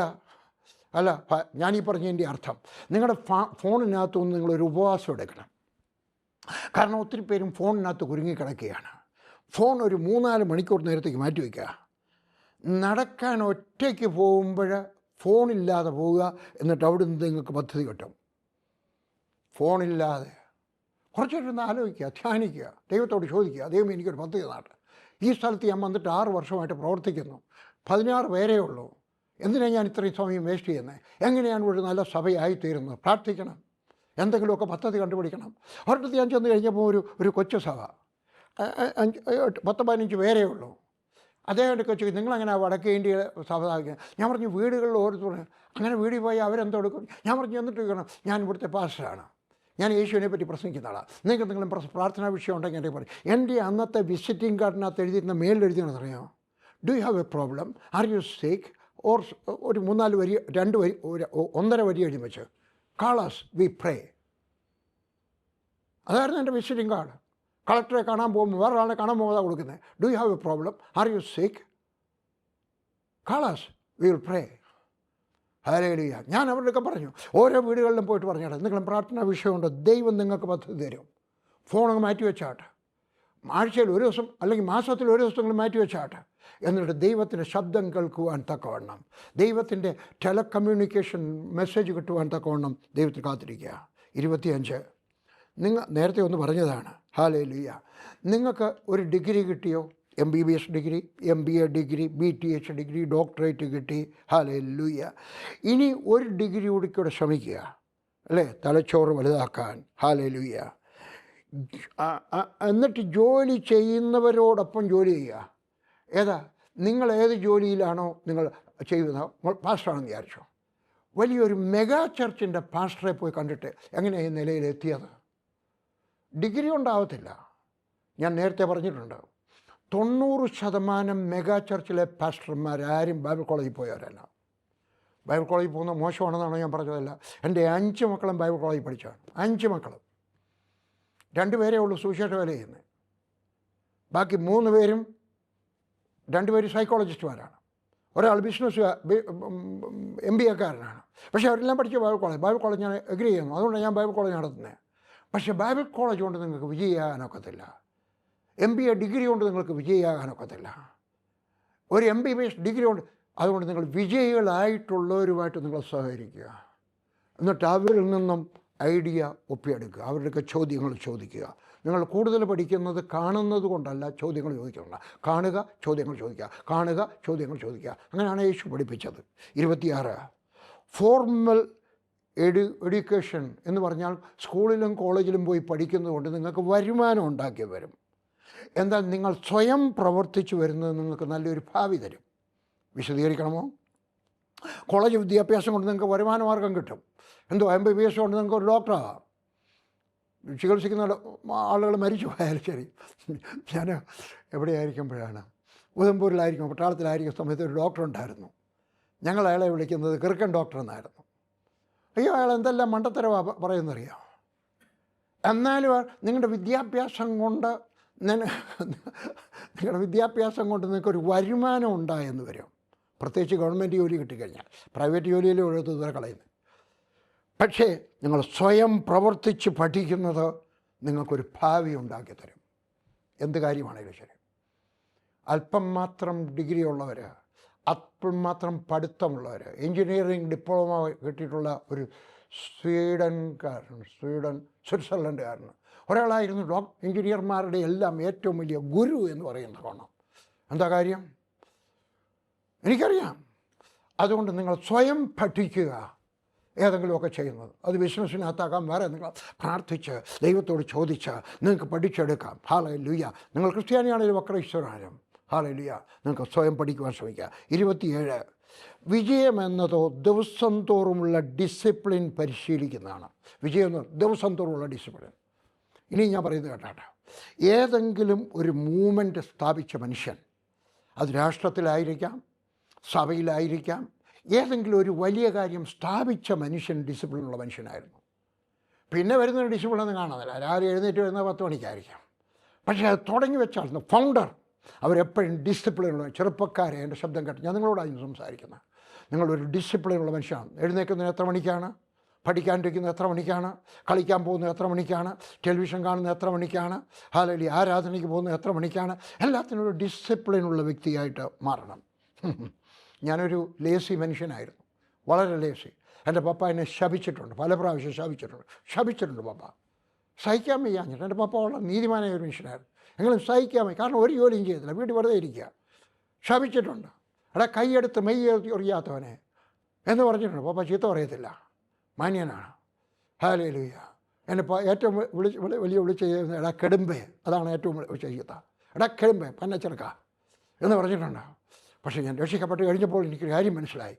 ഞാനീ പറഞ്ഞതിൻ്റെ അർത്ഥം, നിങ്ങളുടെ ഫോണിനകത്തുനിന്ന് നിങ്ങളൊരു ഉപവാസം എടുക്കണം. കാരണം ഒത്തിരി പേരും ഫോണിനകത്ത് കുരുങ്ങിക്കിടക്കുകയാണ്. ഫോൺ ഒരു 3-4 മണിക്കൂർ നേരത്തേക്ക് മാറ്റി വയ്ക്കുക. നടക്കാൻ ഒറ്റയ്ക്ക് പോകുമ്പോൾ ഫോണില്ലാതെ പോവുക, എന്നിട്ട് അവിടെ നിന്ന് നിങ്ങൾക്ക് പദ്ധതി കിട്ടും. ഫോണില്ലാതെ കുറച്ചൊരു ആലോചിക്കുക, ധ്യാനിക്കുക, ദൈവത്തോട് ചോദിക്കുക, ദൈവം എനിക്കൊരു പദ്ധതി നാട്ട്. ഈ സ്ഥലത്ത് ഞാൻ വന്നിട്ട് 6 വർഷമായിട്ട് പ്രവർത്തിക്കുന്നു, 16 പേരേ ഉള്ളൂ, എന്തിനാണ് ഞാൻ ഇത്രയും സമയം വേസ്റ്റ് ചെയ്യുന്നത്? എങ്ങനെയാണ് ഒരു നല്ല സഭയായിത്തീരുന്നത്? പ്രാർത്ഥിക്കണം, എന്തെങ്കിലുമൊക്കെ പദ്ധതി കണ്ടുപിടിക്കണം. ഒരിടത്ത് ഞാൻ ചെന്ന് കഴിഞ്ഞപ്പോൾ ഒരു കൊച്ചു സഭ, 10-15 പേരേ ഉള്ളൂ. അദ്ദേഹം കൊച്ചു, നിങ്ങളങ്ങനെ വടക്കേ ഇന്ത്യയിലെ സഭ സ്ഥാപിക്കുക? ഞാൻ പറഞ്ഞു, വീടുകളിൽ ഓരോരുത്തരും അങ്ങനെ വീട്ടിൽ പോയി അവരെന്തെടുക്കും? ഞാൻ പറഞ്ഞു, എന്നിട്ട് ചോദിക്കണം, ഞാൻ ഇവിടുത്തെ പാസ്റ്ററാണ്, ഞാൻ യേശുവിനെ പറ്റി പ്രസംഗിക്കുന്ന ആളാണ്, നിങ്ങൾക്ക് എന്തെങ്കിലും പ്രാർത്ഥനാ വിഷയം ഉണ്ടെങ്കിൽ എൻ്റെ പറയും. എൻ്റെ അന്നത്തെ വിസിറ്റിംഗ് കാർഡിനകത്ത് എഴുതിയിരുന്ന മേലിലെഴുതിയാണെന്ന് അറിയാമോ, do you have a problem, are you സിക്ക്, ഓർ ഒരു 3-4 വരി, 2 വരി, 1.5 വരി എഴുതി വെച്ച്, കാൾ us വി പ്രേ. അതായിരുന്നു എൻ്റെ വിസിറ്റിംഗ് കാർഡ്. കളക്ടറെ കാണാൻ പോകുമ്പോൾ വേറൊരാളെ കാണാൻ പോകാതെ കൊടുക്കുന്നത്. Do you have a problem, are you sick, call us we will pray. Hallelujah. ഞാൻ അവരുടെയൊക്കെ പറഞ്ഞു, ഓരോ വീടുകളിലും പോയിട്ട് പറഞ്ഞാട്ടെ, നിങ്ങൾ പ്രാർത്ഥനാ വിഷയമുണ്ട്, ദൈവം നിങ്ങൾക്ക് പദ്ധതി തരും. ഫോണൊക്കെ മാറ്റി വെച്ചാട്ടെ, ആഴ്ചയിൽ ഒരു ദിവസം അല്ലെങ്കിൽ മാസത്തിൽ ഒരു ദിവസം നിങ്ങൾ മാറ്റി വെച്ചാട്ടെ, എന്നിട്ട് ദൈവത്തിൻ്റെ ശബ്ദം കേൾക്കുവാൻ തക്കവണ്ണം, ദൈവത്തിൻ്റെ ടെലകമ്മ്യൂണിക്കേഷൻ മെസ്സേജ് കിട്ടുവാൻ തക്കവണ്ണം ദൈവത്തിൽ കാത്തിരിക്കുക. 25, നിങ്ങൾ നേരത്തെ ഒന്ന് പറഞ്ഞതാണ്, ഹല്ലേലൂയ. നിങ്ങൾക്ക് ഒരു ഡിഗ്രി കിട്ടിയോ? MBBS degree, MBA degree, BTH degree, doctorate കിട്ടി, ഹല്ലേലൂയ. ഇനി ഒരു ഡിഗ്രി കൂടെ ശ്രമിക്കുക, അല്ലേ, തലച്ചോറ് വലുതാക്കാൻ, ഹല്ലേലൂയ. എന്നിട്ട് ജോലി ചെയ്യുന്നവരോടൊപ്പം ജോലി ചെയ്യുക. ഏതാ, നിങ്ങൾ ഏത് ജോലിയിലാണോ നിങ്ങൾ ചെയ്യുന്നത്, പാസ്റ്ററാണെന്ന് വിചാരിച്ചോ, വലിയൊരു മെഗാ ചർച്ചിൻ്റെ പാസ്റ്ററെ പോയി കണ്ടിട്ട് എങ്ങനെയാണ് ഈ നിലയിലെത്തിയത്? ഡിഗ്രി ഉണ്ടാവത്തില്ല. ഞാൻ നേരത്തെ പറഞ്ഞിട്ടുണ്ട്, 90% മെഗാ ചർച്ചിലെ പാസ്റ്റർമാരാരും ബൈബിൾ കോളേജിൽ പോയവരല്ല. ബൈബിൾ കോളേജിൽ പോകുന്നത് മോശമാണെന്നാണോ ഞാൻ പറഞ്ഞതല്ല. എൻ്റെ 5 മക്കളും ബൈബിൾ കോളേജിൽ പഠിച്ചതാണ്. 5 മക്കളും, 2 പേരേ ഉള്ളൂ സുവിശേഷ വേല ചെയ്യുന്നത്. ബാക്കി 3 പേരും, 2 പേര് സൈക്കോളജിസ്റ്റുമാരാണ്, ഒരാൾ ബിസിനസ് MBA-കാരനാണ്. പക്ഷേ അവരെല്ലാം പഠിച്ച ബൈബിൾ കോളേജ് ഞാൻ എഗ്രി ചെയ്യുന്നു, അതുകൊണ്ടാണ് ഞാൻ ബൈബിൾ കോളേജ് നടത്തുന്നത്. പക്ഷേ ബൈബിൾ കോളേജ് കൊണ്ട് നിങ്ങൾക്ക് വിജയിയാകാനൊക്കത്തില്ല. MBA ഡിഗ്രി കൊണ്ട് നിങ്ങൾക്ക് വിജയിയാകാനൊക്കത്തില്ല. ഒരു MBBS ഡിഗ്രി കൊണ്ട്, അതുകൊണ്ട് നിങ്ങൾ വിജയികളായിട്ടുള്ളവരുമായിട്ട് നിങ്ങൾ സഹകരിക്കുക. എന്നിട്ട് അവരിൽ നിന്നും ഐഡിയ ഒപ്പിയെടുക്കുക, അവരുടെയൊക്കെ ചോദ്യങ്ങൾ ചോദിക്കുക. നിങ്ങൾ കൂടുതൽ പഠിക്കുന്നത് കാണുന്നത് കൊണ്ടല്ല, ചോദ്യങ്ങൾ ചോദിക്കുക. കാണുക, ചോദ്യങ്ങൾ ചോദിക്കുക, കാണുക, ചോദ്യങ്ങൾ ചോദിക്കുക. അങ്ങനെയാണ് യേശു പഠിപ്പിച്ചത്. 26, ഫോർമൽ എഡ്യൂക്കേഷൻ എന്ന് പറഞ്ഞാൽ സ്കൂളിലും കോളേജിലും പോയി പഠിക്കുന്നത് കൊണ്ട് നിങ്ങൾക്ക് വരുമാനം ഉണ്ടാക്കി വരും. എന്നാൽ നിങ്ങൾ സ്വയം പ്രവർത്തിച്ചു വരുന്നത് നിങ്ങൾക്ക് നല്ലൊരു ഭാവി തരും. വിശദീകരിക്കണമോ? കോളേജ് വിദ്യാഭ്യാസം കൊണ്ട് നിങ്ങൾക്ക് വരുമാന മാർഗം കിട്ടും. എന്തോ MBBS കൊണ്ട് നിങ്ങൾക്ക് ഒരു ഡോക്ടറാകാം. ചികിത്സിക്കുന്ന ആളുകൾ മരിച്ചു പോയാലും ശരി. ഞാൻ എവിടെയായിരിക്കുമ്പോഴാണ്, ഉദംപൂരിലായിരിക്കും, പട്ടാളത്തിലായിരിക്കുന്ന സമയത്ത് ഒരു ഡോക്ടർ ഉണ്ടായിരുന്നു. ഞങ്ങൾ അയാളെ വിളിക്കുന്നത് കിറുക്കൻ ഡോക്ടർ എന്നായിരുന്നു. അയ്യോ, അയാൾ എന്തെല്ലാം മണ്ടത്തരവാണ് പറയുന്നറിയാം. എന്നാലും നിങ്ങളുടെ വിദ്യാഭ്യാസം കൊണ്ട് നിങ്ങൾക്കൊരു വരുമാനം ഉണ്ടായെന്ന് വരും. പ്രത്യേകിച്ച് ഗവൺമെൻറ് ജോലി കിട്ടിക്കഴിഞ്ഞാൽ. പ്രൈവറ്റ് ജോലിയിൽ എഴുത്ത് ദൂരെ കളയുന്നത്. പക്ഷേ നിങ്ങൾ സ്വയം പ്രവർത്തിച്ച് പഠിക്കുന്നത് നിങ്ങൾക്കൊരു ഭാവി ഉണ്ടാക്കി തരും. എന്ത് കാര്യമാണെങ്കിലും ശരി. അല്പം മാത്രം ഡിഗ്രി ഉള്ളവർ, അല്പം മാത്രം പഠിത്തമുള്ളവർ, എൻജിനീയറിംഗ് ഡിപ്ലോമ കിട്ടിയിട്ടുള്ള ഒരു സ്വിറ്റ്സർലൻഡുകാരന് ഒരാളായിരുന്നു എൻജിനീയർമാരുടെ എല്ലാം ഏറ്റവും വലിയ ഗുരു എന്ന് പറയുന്ന കോണം. എന്താ കാര്യം? എനിക്കറിയാം. അതുകൊണ്ട് നിങ്ങൾ സ്വയം പഠിക്കുക. ഏതെങ്കിലുമൊക്കെ ചെയ്യുന്നത്, അത് ബിസിനസ്സിനകത്താക്കാം, വേറെ നിങ്ങൾ പ്രാർത്ഥിച്ച് ദൈവത്തോട് ചോദിച്ച് നിങ്ങൾക്ക് പഠിച്ചെടുക്കാം. ഹല്ലേലൂയ. നിങ്ങൾ ക്രിസ്ത്യാനിയാണെങ്കിലും ക്രൈസ്തവരാണെങ്കിലും ഹല്ലേലൂയ, നിങ്ങൾക്ക് സ്വയം പഠിക്കുവാൻ ശ്രമിക്കുക. 27, വിജയം എന്നതോ ദിവസം തോറുമുള്ള ഡിസിപ്ലിൻ പരിശീലിക്കുന്നതാണ്. വിജയം എന്ന് ദിവസം തോറുമുള്ള ഡിസിപ്ലിൻ. ഇനി ഞാൻ പറയുന്നത് കേട്ടാട്ടെ, ഏതെങ്കിലും ഒരു മൂവ്മെൻറ്റ് സ്ഥാപിച്ച മനുഷ്യൻ, അത് രാഷ്ട്രത്തിലായിരിക്കാം, സഭയിലായിരിക്കാം, ഏതെങ്കിലും ഒരു വലിയ കാര്യം സ്ഥാപിച്ച മനുഷ്യൻ ഡിസിപ്ലിനുള്ള മനുഷ്യനായിരുന്നു. പിന്നെ വരുന്നൊരു ഡിസിപ്ലിനൊന്നും കാണുന്നില്ല. രാവിലെ എഴുന്നേറ്റ് വരുന്നത് 10 മണിക്കായിരിക്കാം. പക്ഷേ അത് തുടങ്ങി വെച്ചായിരുന്നു ഫൗണ്ടർ. അവരെപ്പോഴും ഡിസിപ്ലിനുള്ള ചെറുപ്പക്കാരെ, എൻ്റെ ശബ്ദം കേട്ട് ഞാൻ നിങ്ങളോടായിരുന്നു സംസാരിക്കുന്നത്. നിങ്ങളൊരു ഡിസിപ്ലിനുള്ള മനുഷ്യനാണ്. എഴുന്നേൽക്കുന്നത് എത്ര മണിക്കാണ്? പഠിക്കാണ്ടിരിക്കുന്നത് എത്ര മണിക്കാണ്? കളിക്കാൻ പോകുന്നത് എത്ര മണിക്കാണ്? ടെലിവിഷൻ കാണുന്നത് എത്ര മണിക്കാണ്? അല്ലെങ്കിൽ ആരാധനയ്ക്ക് പോകുന്നത് എത്ര മണിക്കാണ്? എല്ലാത്തിനും ഒരു ഡിസിപ്ലിനുള്ള വ്യക്തിയായിട്ട് മാറണം. ഞാനൊരു ലേസി മനുഷ്യനായിരുന്നു, വളരെ ലേസി. എൻ്റെ പപ്പ എന്നെ ശപിച്ചിട്ടുണ്ട്, പല പ്രാവശ്യം ശപിച്ചിട്ടുണ്ട് പപ്പ. സഹിക്കാൻ വയ്യാഞ്ഞിട്ട്. എൻ്റെ പപ്പ വളരെ നീതിമാനായ ഒരു മനുഷ്യനായിരുന്നു. എങ്കിലും സഹിക്കാൻ വയ്യ, കാരണം ഒരു ജോലിയും ചെയ്തില്ല, വീട്ടിൽ വെറുതെ ഇരിക്കുക. ശപിച്ചിട്ടുണ്ട്. എടാ കൈയെടുത്ത് മെയ്യ് എറിയാത്തവനെ എന്ന് പറഞ്ഞിട്ടുണ്ട്. പപ്പ ചീത്ത പറയത്തില്ല, മാന്യനാണ്. ഹല്ലേലൂയ. എന്നെ ഏറ്റവും വലിയ വിളിച്ച് ചെയ്യുന്ന എടാ കെടുമ്പേ, അതാണ് ഏറ്റവും ചീത്ത. എടാ കെടുമ്പേ പന്നച്ചെറുക്ക എന്ന് പറഞ്ഞിട്ടുണ്ട്. പക്ഷേ ഞാൻ രക്ഷിക്കപ്പെട്ട് കഴിഞ്ഞപ്പോൾ എനിക്കൊരു കാര്യം മനസ്സിലായി.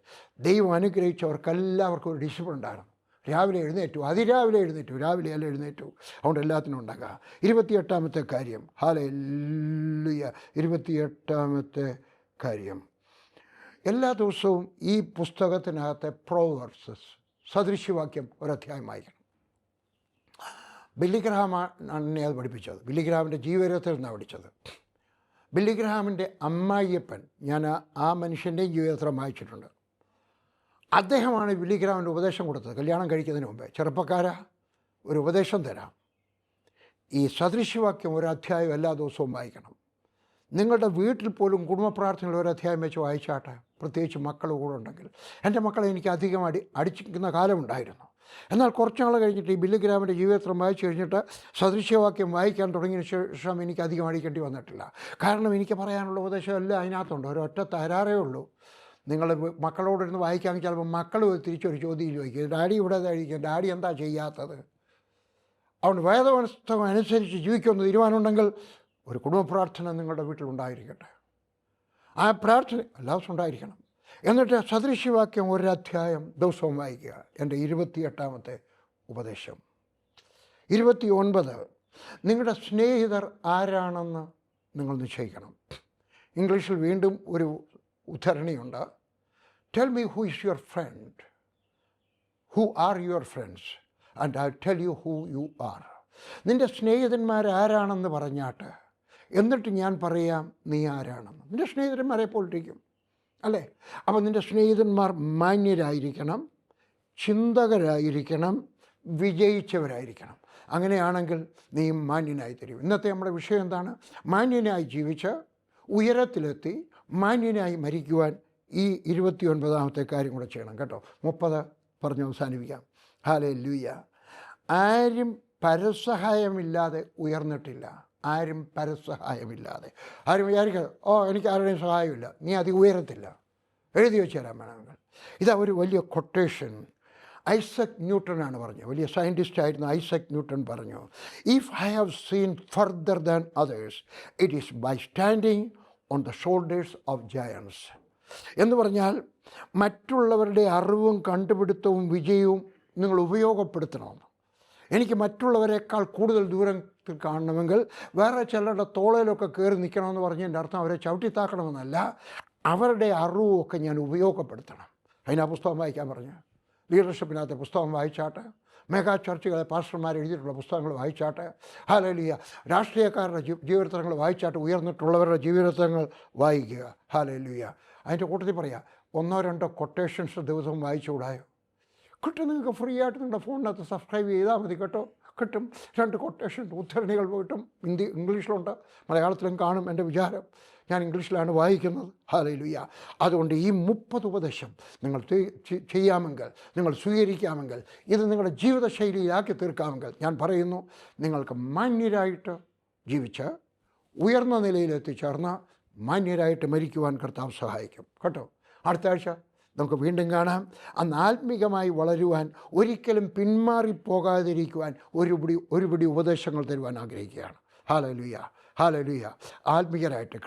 ദൈവം അനുഗ്രഹിച്ചവർക്കെല്ലാവർക്കും ഒരു ഡിസിപ്ലിൻ ഉണ്ടായിരുന്നു. രാവിലെ എഴുന്നേറ്റു, അതിരാവിലെ എഴുന്നേറ്റു, രാവിലെ അല്ല എഴുന്നേറ്റു. അതുകൊണ്ട് എല്ലാത്തിനും ഉണ്ടാക്കുക. 28ാമത്തെ കാര്യം, ഹല്ലേലൂയ, 28ാമത്തെ കാര്യം, എല്ലാ ദിവസവും ഈ പുസ്തകത്തിനകത്തെ പ്രോവർസസ്, സദൃശ്യവാക്യം ഒരധ്യായം വായിക്കണം. ബില്ലി ഗ്രഹാമാണ് എന്നെ അത് പഠിപ്പിച്ചത്. ബില്ലി ഗ്രഹാമിൻ്റെ ജീവചരിത്രത്തിൽ നിന്നാണ് പഠിച്ചത്. ബില്ലി ഗ്രഹാമിൻ്റെ അമ്മായിയപ്പൻ, ഞാൻ ആ മനുഷ്യൻ്റെയും ജീവിതചരിത്രം വായിച്ചിട്ടുണ്ട്. അദ്ദേഹമാണ് ബില്ലി ഗ്രഹാമിൻ്റെ ഉപദേശം കൊടുത്തത് കല്യാണം കഴിക്കുന്നതിന് മുമ്പേ. ചെറുപ്പക്കാരാ, ഒരു ഉപദേശം തരാം. ഈ സദൃശ്യവാക്യം ഒരു അധ്യായം എല്ലാ ദിവസവും വായിക്കണം. നിങ്ങളുടെ വീട്ടിൽ പോലും കുടുംബ പ്രാർത്ഥനകൾ ഒരു അധ്യായം വെച്ച് വായിച്ചാട്ടെ, പ്രത്യേകിച്ച് മക്കൾ കൂടെ ഉണ്ടെങ്കിൽ. എൻ്റെ മക്കളെ എനിക്ക് അധികം അടിച്ചിരിക്കുന്ന കാലമുണ്ടായിരുന്നു. എന്നാൽ കുറച്ച് നാൾ കഴിഞ്ഞിട്ട് ഈ ബില്ലി ഗ്രാമിൻ്റെ ജീവിതചരിത്രം വായിച്ചു കഴിഞ്ഞിട്ട് സദൃശ്യവാക്യം വായിക്കാൻ തുടങ്ങിയ ശേഷം എനിക്ക് അധികം അടിക്കേണ്ടി വന്നിട്ടില്ല. കാരണം എനിക്ക് പറയാനുള്ള ഉപദേശം എല്ലാം അതിനകത്തുണ്ട്. ഒരൊറ്റ തരാറേ ഉള്ളൂ. നിങ്ങൾ മക്കളോടിരുന്ന് വായിക്കാൻ ചിലപ്പോൾ മക്കൾ തിരിച്ചൊരു ചോദ്യം ചോദിക്കും, ഡാഡി ഇവിടെ കഴിക്കും, ഡാഡി എന്താ ചെയ്യാത്തത്? അതുകൊണ്ട് വേദപുസ്തകം അനുസരിച്ച് ജീവിക്കുമെന്ന് തീരുമാനമുണ്ടെങ്കിൽ ഒരു കുടുംബ പ്രാർത്ഥന നിങ്ങളുടെ വീട്ടിലുണ്ടായിരിക്കട്ടെ. ആ പ്രാർത്ഥന എല്ലാ ദിവസവും ഉണ്ടായിരിക്കണം. എന്നിട്ട് സദൃശ്യവാക്യം ഒരധ്യായം ദിവസവും വായിക്കുക. എൻ്റെ 28ാമത്തെ ഉപദേശം. 29, നിങ്ങളുടെ സ്നേഹിതർ ആരാണെന്ന് നിങ്ങൾ നിശ്ചയിക്കണം. ഇംഗ്ലീഷിൽ വീണ്ടും ഒരു ഉദ്ധരണിയുണ്ട്. Tell me who is your friend, who are your friends and I tell you who you are. നിൻ്റെ സ്നേഹിതന്മാരാരാണെന്ന് പറഞ്ഞാട്ട് എന്നിട്ട് ഞാൻ പറയാം നീ ആരാണെന്ന്. നിൻ്റെ സ്നേഹിതന്മാരെ പോലിരിക്കും അല്ലേ? അപ്പം നിൻ്റെ സ്നേഹിതന്മാർ മാന്യരായിരിക്കണം, ചിന്തകരായിരിക്കണം, വിജയിച്ചവരായിരിക്കണം. അങ്ങനെയാണെങ്കിൽ നീ മാന്യനായി തരും. ഇന്നത്തെ നമ്മുടെ വിഷയം എന്താണ്? മാന്യനായി ജീവിച്ച് ഉയരത്തിലെത്തി മാന്യനായി മരിക്കുവാൻ ഈ 29ാമത്തെ കാര്യം കൂടെ ചെയ്യണം കേട്ടോ. 30 പറഞ്ഞ് അവസാനിപ്പിക്കാം. ഹല്ലേലൂയ. ആരും പരസഹായമില്ലാതെ ഉയർന്നിട്ടില്ല. ആരും പരസഹായമില്ലാതെ. ആരും വിചാരിക്കാതെ എനിക്ക് ആരുടെയും സഹായമില്ല, നീ അധികം ഉയരത്തില്ല. എഴുതി വെച്ച് തരാൻ വേണമെങ്കിൽ. ഇതാ ഒരു വലിയ കൊട്ടേഷൻ. ഐസക് ന്യൂട്ടനാണ് പറഞ്ഞത്. വലിയ സയൻറ്റിസ്റ്റ് ആയിരുന്ന ഐസക് ന്യൂട്ടൺ പറഞ്ഞു, if I have seen further than others it is by standing on the shoulders of giants. എന്ന് പറഞ്ഞാൽ മറ്റുള്ളവരുടെ അറിവും കണ്ടുപിടുത്തവും വിജയവും നിങ്ങൾ ഉപയോഗപ്പെടുത്തണമെന്ന്. എനിക്ക് മറ്റുള്ളവരെക്കാൾ കൂടുതൽ ദൂരത്തിൽ കാണണമെങ്കിൽ വേറെ ചിലരുടെ തോളയിലൊക്കെ കയറി നിൽക്കണമെന്ന് പറഞ്ഞതിൻ്റെ അർത്ഥം അവരെ ചവിട്ടിത്താക്കണമെന്നല്ല, അവരുടെ അറിവുമൊക്കെ ഞാൻ ഉപയോഗപ്പെടുത്തണം. അതിനാ പുസ്തകം വായിക്കാൻ പറഞ്ഞു. ലീഡർഷിപ്പിനകത്തെ പുസ്തകം വായിച്ചാട്ടെ, മെഗാ ചർച്ചുകളെ പാസ്റ്റർമാർ എഴുതിയിട്ടുള്ള പുസ്തകങ്ങൾ വായിച്ചാട്ടെ, ഹല്ലേലൂയ, രാഷ്ട്രീയക്കാരുടെ ജീവചരിത്രങ്ങൾ വായിച്ചാട്ടെ, ഉയർന്നിട്ടുള്ളവരുടെ ജീവചരിത്രങ്ങൾ വായിക്കുക. ഹല്ലേലൂയ. അതിൻ്റെ കൂട്ടത്തിൽ പറയുക, 1-2 കൊട്ടേഷൻസ് ദിവസം വായിച്ചുകൂടായോ? കിട്ടും. നിങ്ങൾക്ക് ഫ്രീ ആയിട്ട് നിങ്ങളുടെ ഫോണിനകത്ത് സബ്സ്ക്രൈബ് ചെയ്താൽ മതി കേട്ടോ. കിട്ടും. 2 കൊട്ടേഷൻ ഉദ്ധരണികൾ കിട്ടും. ഇംഗ്ലീഷിലുണ്ട്, മലയാളത്തിലും കാണും. എൻ്റെ വിചാരം ഞാൻ ഇംഗ്ലീഷിലാണ് വായിക്കുന്നത്. ഹല്ലേലൂയ. അതുകൊണ്ട് ഈ 30 ഉപദേശം നിങ്ങൾ ചെയ്യാമെങ്കിൽ, നിങ്ങൾ സ്വീകരിക്കാമെങ്കിൽ, ഇത് നിങ്ങളുടെ ജീവിതശൈലിയിലാക്കി തീർക്കാമെങ്കിൽ, ഞാൻ പറയുന്നു നിങ്ങൾക്ക് മാന്യരായിട്ട് ജീവിച്ച് ഉയർന്ന നിലയിലെത്തിച്ചേർന്ന് മാന്യരായിട്ട് മരിക്കുവാൻ കർത്താവ് സഹായിക്കും കേട്ടോ. അടുത്ത ആഴ്ച നമുക്ക് വീണ്ടും കാണാം. അന്ന് ആത്മീകമായി വളരുവാൻ, ഒരിക്കലും പിന്മാറിപ്പോകാതിരിക്കുവാൻ ഒരു പിടി ഉപദേശങ്ങൾ തരുവാൻ ആഗ്രഹിക്കുകയാണ്. ഹല്ലേലൂയ. ഹല്ലേലൂയ. ആത്മീയരായിട്ട്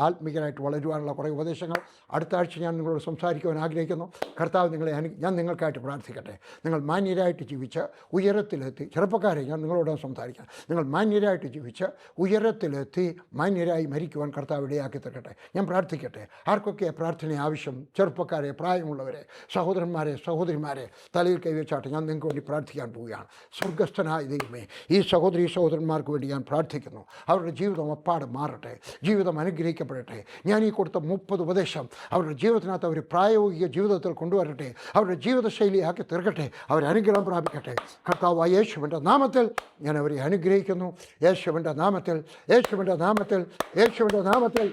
ആത്മീയരായിട്ട് വളരുവാനുള്ള കുറേ ഉപദേശങ്ങൾ അടുത്ത ആഴ്ച ഞാൻ നിങ്ങളോട് സംസാരിക്കുവാൻ ആഗ്രഹിക്കുന്നു. കർത്താവ് ഞാൻ നിങ്ങൾക്കായിട്ട് പ്രാർത്ഥിക്കട്ടെ. നിങ്ങൾ മാന്യരായിട്ട് ജീവിച്ച് ഉയരത്തിലെത്തി. ചെറുപ്പക്കാരെ, ഞാൻ നിങ്ങളോട് സംസാരിക്കാം. നിങ്ങൾ മാന്യരായിട്ട് ജീവിച്ച് ഉയരത്തിലെത്തി മാന്യരായി മരിക്കുവാൻ കർത്താവ് ഇടയാക്കി തരട്ടെ. ഞാൻ പ്രാർത്ഥിക്കട്ടെ. ആർക്കൊക്കെ പ്രാർത്ഥന ആവശ്യം? ചെറുപ്പക്കാരെ, പ്രായമുള്ളവരെ, സഹോദരന്മാരെ, സഹോദരിമാരെ, തലയിൽ കൈവച്ചാട്ടെ. ഞാൻ നിങ്ങൾക്ക് വേണ്ടി പ്രാർത്ഥിക്കാൻ പോവുകയാണ്. സ്വർഗസ്ഥനായ ദൈവമേ, ഈ സഹോദരന്മാർക്ക് വേണ്ടി ഞാൻ പ്രാർത്ഥിക്കുന്നു. അവരുടെ ജീവിതം അപ്പാടെ മാറട്ടെ, ജീവിതം അനുഗ്രഹിക്കപ്പെടട്ടെ. ഞാൻ ഈ കൊടുത്ത 30 ഉപദേശം അവരുടെ ജീവിതത്തിനകത്ത് അവർ പ്രായോഗിക ജീവിതത്തിൽ കൊണ്ടുവരട്ടെ. അവരുടെ ജീവിതശൈലിയാക്കി തീർക്കട്ടെ. അവർ അനുഗ്രഹം പ്രാപിക്കട്ടെ. കർത്താവ് യേശുവിൻ്റെ നാമത്തിൽ ഞാൻ അവരെ അനുഗ്രഹിക്കുന്നു. യേശുവിൻ്റെ നാമത്തിൽ, യേശുവിൻ്റെ നാമത്തിൽ, യേശുവിൻ്റെ നാമത്തിൽ.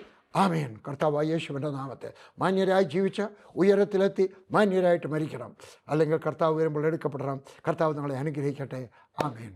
ആമേൻ. കർത്താവ് യേശുവിൻ്റെ നാമത്തിൽ മാന്യരായി ജീവിച്ച് ഉയരത്തിലെത്തി മാന്യരായിട്ട് മരിക്കണം. അല്ലെങ്കിൽ കർത്താവ് വരുമ്പോൾ എടുക്കപ്പെടണം. കർത്താവ് നിങ്ങളെ അനുഗ്രഹിക്കട്ടെ. ആമേൻ.